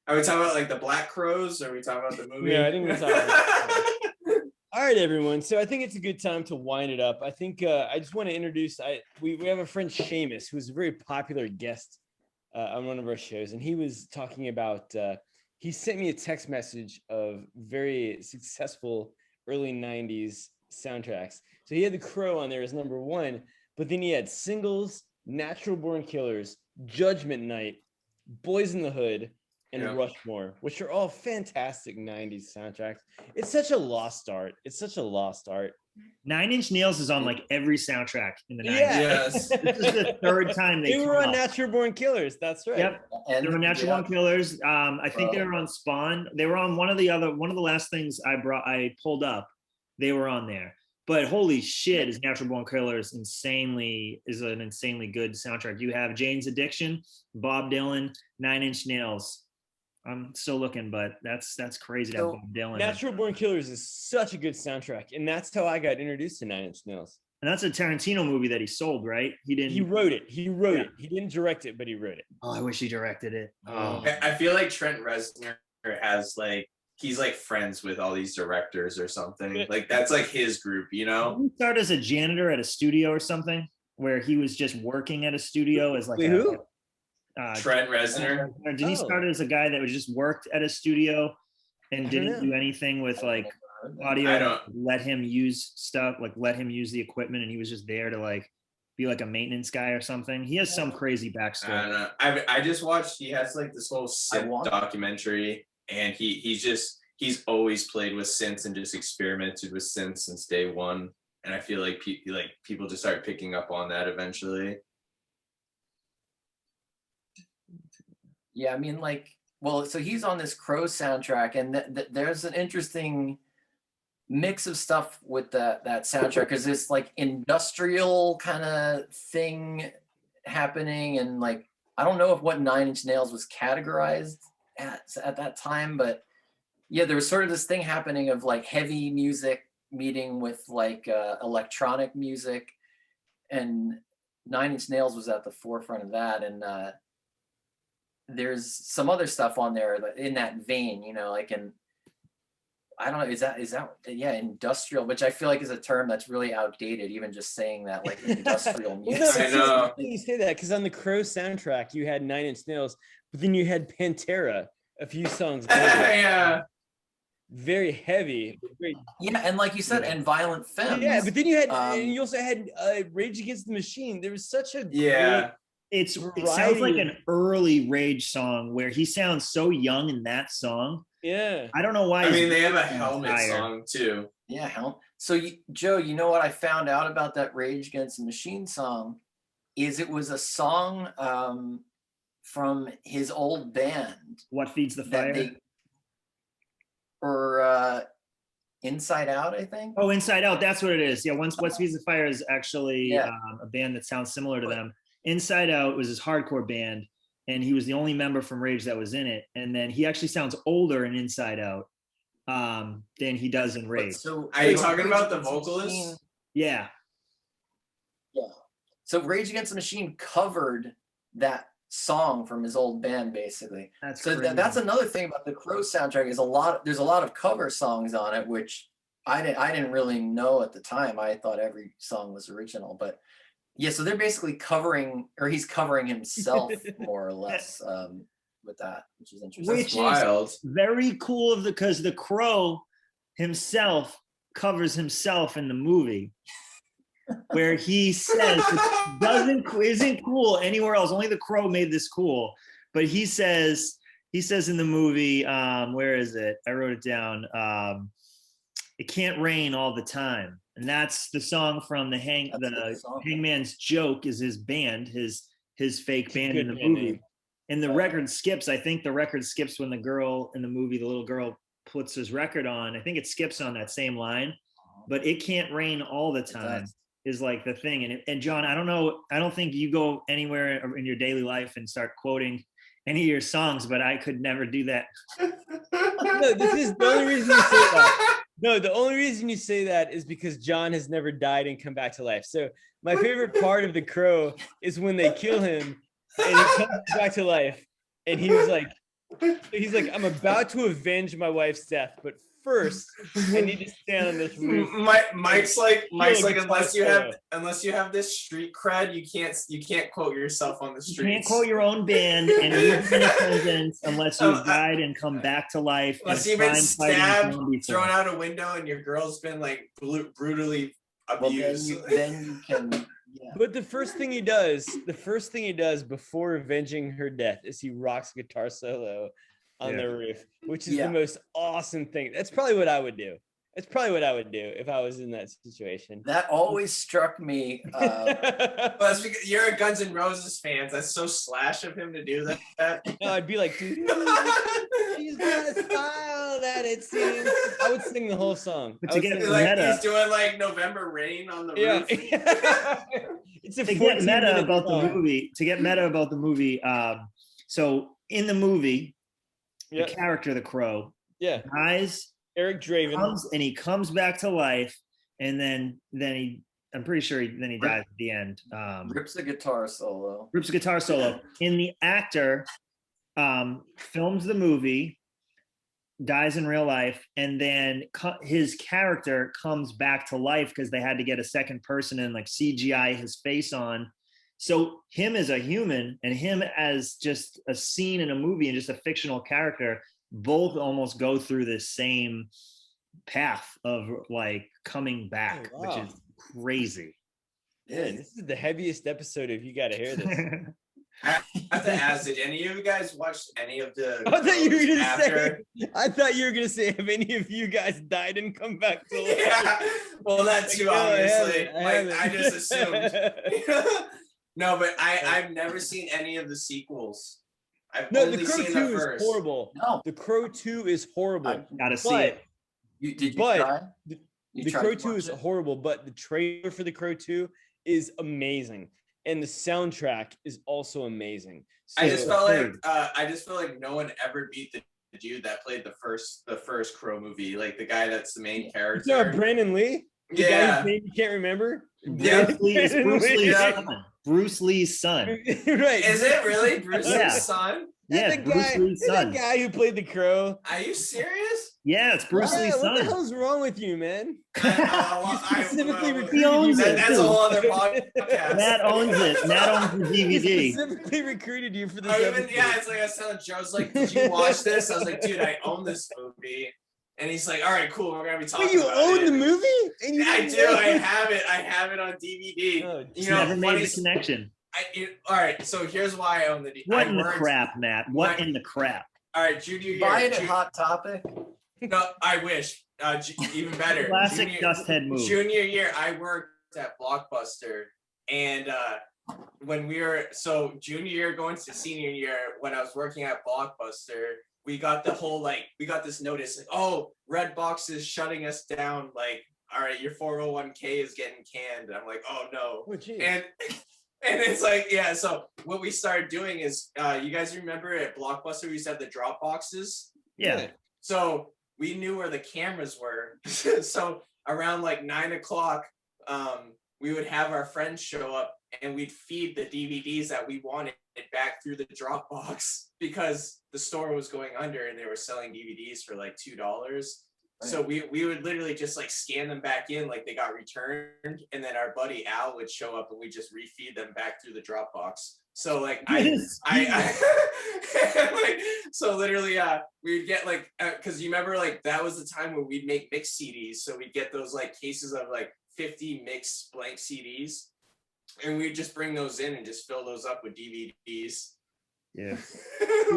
Are we talking about like the Black Crows? Or are we talking about the movie? Yeah, I think we're talking about All right, everyone. So I think it's a good time to wind it up. I think I just want to introduce. We have a friend Seamus, who's a very popular guest on one of our shows, and he was talking about. He sent me a text message of very successful early '90s soundtracks. So he had The Crow on there as number one, but then he had Singles, Natural Born Killers, Judgment Night, Boys in the Hood, and Yeah. Rushmore, which are all fantastic '90s soundtracks. It's such a lost art. It's such a lost art. 9 Inch Nails is on like every soundtrack in the 90s. Yeah. Yes. This is the third time They they were came on out. Natural Born Killers. That's right. Yep. and They were Natural Born Killers. I think they were on Spawn. They were on one of the last things I pulled up. They were on there. But holy shit, is Natural Born Killers an insanely good soundtrack. You have Jane's Addiction, Bob Dylan, 9 Inch Nails. I'm still looking, but that's crazy to have So, Bob Dylan. Natural Born Killers is such a good soundtrack, and that's how I got introduced to 9 Inch Nails. And that's a Tarantino movie that he sold, right? He didn't. He wrote it. He wrote Yeah. it. He didn't direct it, but he wrote it. Oh, I wish he directed it. Oh. I feel like Trent Reznor has like he's like friends with all these directors or something. Like that's like his group, you know? Didn't he start as a janitor at a studio or something, where he was just working at a studio as like Wait, who? Trent Reznor. Did he Oh. start as a guy that was just worked at a studio and I don't didn't know. do anything with like audio? I don't- Let him use stuff, like let him use the equipment, and he was just there to like be like a maintenance guy or something. He has some crazy I backstory. don't know. I just watched. He has like this whole synth documentary, and he's always played with synths and just experimented with synths since day one. And I feel like people just start picking up on that eventually. Yeah, I mean, like, well, so he's on this Crow soundtrack, and there's an interesting mix of stuff with that soundtrack because it's like industrial kind of thing happening, and like I don't know if what 9 Inch Nails was categorized at that time, but yeah, there was sort of this thing happening of like heavy music meeting with like electronic music, and 9 Inch Nails was at the forefront of that, and there's some other stuff on there that in that vein, you know, like, and I don't know, is that yeah, industrial, which I feel like is a term that's really outdated, even just saying that, like industrial Well, music. no, I it's know. interesting you say that because on the Crow soundtrack, you had 9 Inch Nails, but then you had Pantera a few songs later. Yeah. Very heavy. Very, Yeah, and like you said, and Violent Femmes. yeah, but then you had, Um, and you also had Rage Against the Machine. There was such a Yeah. It sounds variety like of- an early Rage song where he sounds so young in that song. yeah. I don't know why. I he's mean, they have a on helmet fire. song too. Yeah, hell. So Joe, you know what I found out about that Rage Against the Machine song is it was a song from his old band What Feeds the that Fire? they or Inside Out, I think. Oh, Inside Out. That's what it is. Yeah, What Feeds the Fire is actually Yeah. a band that sounds similar to them. Inside Out was his hardcore band, and he was the only member from Rage that was in it. And then he actually sounds older in Inside Out than he does in But Rage. so Are you so talking Rage about the Against vocalist? Machine- Yeah. Yeah. So Rage Against the Machine covered that song from his old band, basically. That's So crazy. that's another thing about the Crow soundtrack is there's a lot of cover songs on it, which I didn't really know at the time. I thought every song was original, but yeah, so they're basically covering, or he's covering himself more or less with that, which is interesting. Which That's is- wild. very cool because the Crow himself covers himself in the movie where he says it isn't cool anywhere else. Only the Crow made this cool. But he says in the movie, where is it? I wrote it down. It can't rain all the time. And that's the song from That's a good song. Hangman's Joke is his band, his fake It's a band good in the band movie. name. And the record skips. I think the record skips when the girl in the movie, the little girl, puts his record on. I think it skips on that same line, but it can't rain all the time does. is like the thing. And John, I don't know. I don't think you go anywhere in your daily life and start quoting any of your songs, but I could never do that. No, this is the only reason you say that. No, the only reason you say that is because John has never died and come back to life. So my favorite part of The Crow is when they kill him and he comes back to life, and he's like, I'm about to avenge my wife's death, but first I need to stand on this roof. Mike's like unless you have this street cred, you can't quote yourself on the streets. You can't quote your own band and live in a sentence unless you've died and come back to life. Unless you've been stabbed, thrown out a window, and your girl's been like brutally abused. Well, then you can. Yeah. But the first thing he does before avenging her death is he rocks a guitar solo on the roof, which is the most awesome thing. That's probably what I would do. That's probably what I would do if I was in that situation. That always struck me. Well, that's because you're a Guns N' Roses fan. That's so Slash of him to do that. No, I'd be like, she's got a style that it seems. I would sing the whole song. But to get like he's doing like November Rain on the roof. It's a to get meta about the movie. To get meta about the movie. So in the movie, the character, the Crow, dies. Eric Draven comes back to life, and then I'm pretty sure he dies at the end. Rips a guitar solo. And the actor films the movie, dies in real life, and then his character comes back to life because they had to get a second person and like CGI his face on. So him as a human and him as just a scene in a movie and just a fictional character both almost go through this same path of like coming back, which is crazy. Yeah, this is the heaviest episode of You Gotta Hear This. I have to ask, did any of you guys watch any of the I thought you were gonna say have any of you guys died and come back to life? Yeah, well that too, obviously. I just assumed. No, but I've never seen any of the sequels. The Crow 2 is horrible. No, The Crow 2 is horrible. I gotta see it. Did you try? The Crow 2 is horrible, but the trailer for The Crow 2 is amazing, and the soundtrack is also amazing. So, I just felt like no one ever beat the dude that played the first Crow movie, like the guy that's the main character. Yeah, Brandon Lee. The guy whose name you can't remember. Yeah, Bruce Lee's son. Right? Is it really Bruce Lee's son? Yeah, Bruce Lee's son. The guy who played the Crow. Are you serious? Yeah, it's Bruce Lee's son. What the hell's wrong with you, man? He owns it. That's a whole other podcast. Matt owns it. Matt owns the DVD. He specifically recruited you for this. It's like I was telling Joe, I was like, did you watch this? I was like, dude, I own this movie. And he's like, all right, cool, we're gonna be talking about it. You own the movie? I do. I have it on DVD. Oh, never made the connection. All right, so here's why I own the DVD. What in the crap, Matt? What in the crap? All right, junior year. Buy it at Hot Topic. No, I wish. Even better. Classic dusthead move. Junior year, I worked at Blockbuster, and when we were junior year going to senior year, when I was working at Blockbuster, we got this notice like, oh, Redbox is shutting us down. Like, all right, your 401k is getting canned. And I'm like, oh no. Oh, geez. And it's like, yeah. So what we started doing is, you guys remember at Blockbuster we used to have the drop boxes. Yeah. So we knew where the cameras were. So around like 9 o'clock, we would have our friends show up and we'd feed the DVDs that we wanted back through the drop box because the store was going under and they were selling DVDs for like $2. Right. So we would literally just like scan them back in like they got returned, and then our buddy Al would show up and we just refeed them back through the drop box. So like I like, so literally we would get like because you remember like that was the time when we'd make mixed CDs, so we'd get those like cases of like 50 mixed blank CDs, and we'd just bring those in and just fill those up with DVDs. Yeah.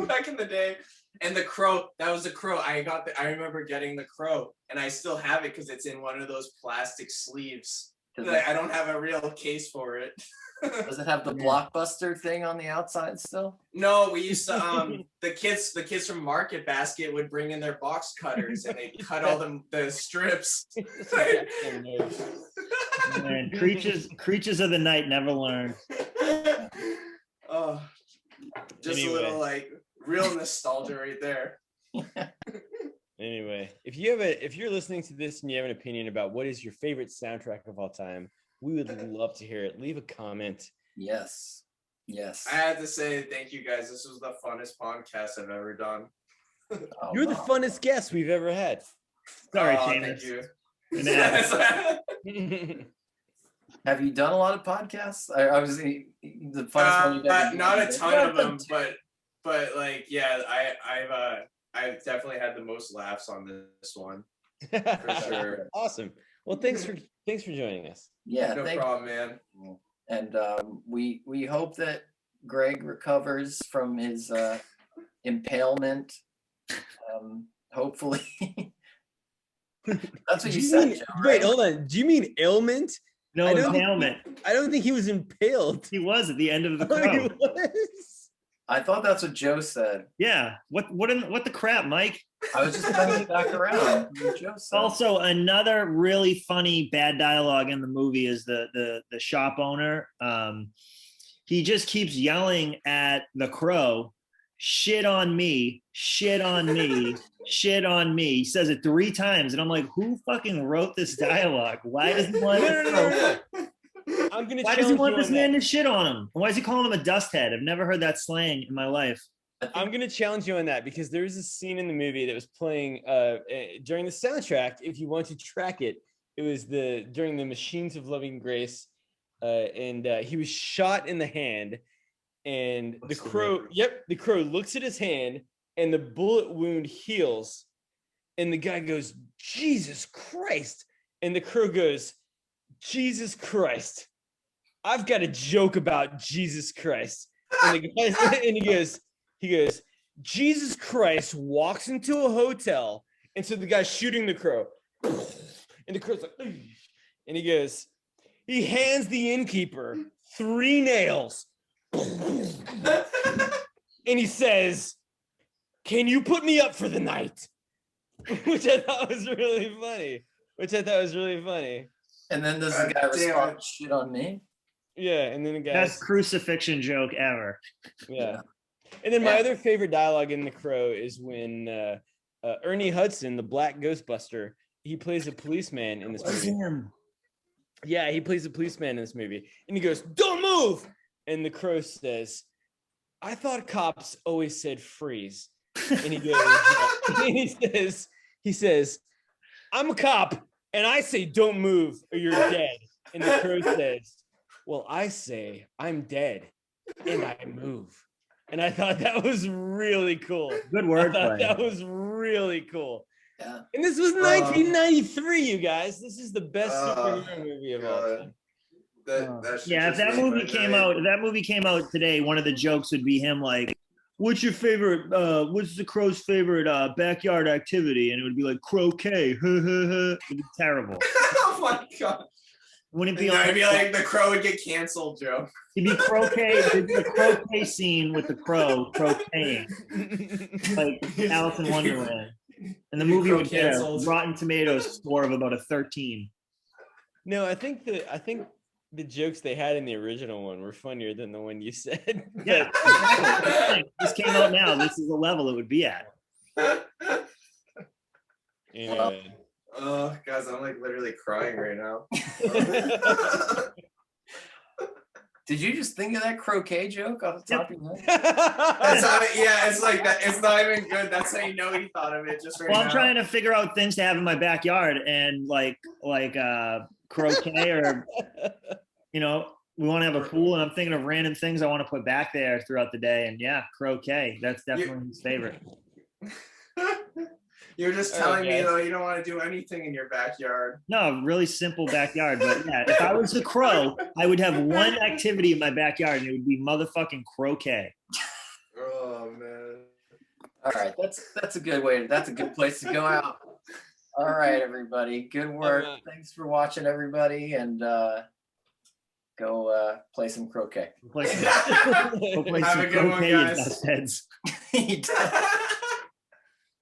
Back in the day. And the Crow, that was the Crow. I remember getting the Crow, and I still have it because it's in one of those plastic sleeves. I don't have a real case for it. Does it have the Blockbuster thing on the outside still? No, we used to the kids from Market Basket would bring in their box cutters and they'd cut all the strips. Man, creatures of the night never learn. Oh, just anyway. A little like Real nostalgia right there. Anyway, if you're listening to this and you have an opinion about what is your favorite soundtrack of all time, we would love to hear it. Leave a comment. Yes. I had to say thank you guys. This was the funnest podcast I've ever done. Oh, You're the wow. funnest guest we've ever had. Sorry, Thank Seamus. you. Have you done a lot of podcasts? I was the funnest one you've ever done. Not a ton Yeah, of them, but like yeah, I've definitely had the most laughs on this one for sure. Awesome. Well, thanks for joining us. Yeah, No problem, man. And we hope that Greg recovers from his impalement. Hopefully. That's what you said, Joe, right? Wait, hold on. Do you mean ailment? No, I don't impalement. I don't think he was impaled. He was at the end of the Oh, he crow. was? I thought that's what Joe said. Yeah. What the crap, Mike? I was just bringing it back around. What Joe said. Also, another really funny bad dialogue in the movie is the shop owner. He just keeps yelling at the crow, "Shit on me, shit on me, shit on me." He says it 3 times, and I'm like, who fucking wrote this dialogue? Why does he want No. Why does he want this man to shit on him? Why is he calling him a dust head? I've never heard that slang in my life. I'm going to challenge you on that because there was a scene in the movie that was playing during the soundtrack. If you want to track it, it was during the Machines of Loving Grace, and he was shot in the hand, and the crow looks at his hand, and the bullet wound heals, and the guy goes, "Jesus Christ," and the crow goes, "Jesus Christ, I've got a joke about Jesus Christ," and the guy and he goes, "Jesus Christ walks into a hotel," and so the guy's shooting the crow, and the crow's like, "Ugh," and he goes, he hands the innkeeper 3 nails, and he says, "Can you put me up for the night?" Which I thought was really funny. And then does the guy respond, "Shit on me"? Yeah, and then the guy. Best crucifixion joke ever. Yeah. And then my other favorite dialogue in The Crow is when Ernie Hudson, the Black Ghostbuster, he plays a policeman in this movie. Him. Yeah, he plays a policeman in this movie. And he goes, "Don't move!" And the crow says, "I thought cops always said freeze." And he goes, and he says, "I'm a cop, and I say don't move or you're dead." And the crow says, "Well, I say I'm dead, and I move." And I thought that was really cool. Good wordplay. That was really cool. Yeah. And this was 1993, you guys. This is the best superhero movie of all time. If that movie came out today, one of the jokes would be him like, what's the crow's favorite backyard activity? And it would be like croquet. It'd be terrible. Oh my god. Wouldn't it be I'd be like the crow would get canceled, Joe. It'd be croquet. It'd be the croquet scene with the crow croqueting, like Alice in Wonderland. And the movie would get a Rotten Tomatoes score of about a 13. No, I think the jokes they had in the original one were funnier than the one you said. Yeah, exactly. This came out now. This is the level it would be at. Yeah. Oh, guys, I'm like literally crying right now. Did you just think of that croquet joke off the top of your head? It's like that. It's not even good. That's how you know he thought of it. Just right Well, now. I'm trying to figure out things to have in my backyard, and like croquet, or we want to have a pool, and I'm thinking of random things I want to put back there throughout the day, and yeah, croquet. That's definitely his favorite. You're just telling me though you don't want to do anything in your backyard. No, really simple backyard, but yeah, if I was the crow, I would have one activity in my backyard, and it would be motherfucking croquet. Oh man. All right, that's a good way. That's a good place to go out. All right, everybody. Good work. Thanks for watching, everybody, and go play some croquet. Go play some Have a good one, croquet, guys. you dust heads. He does.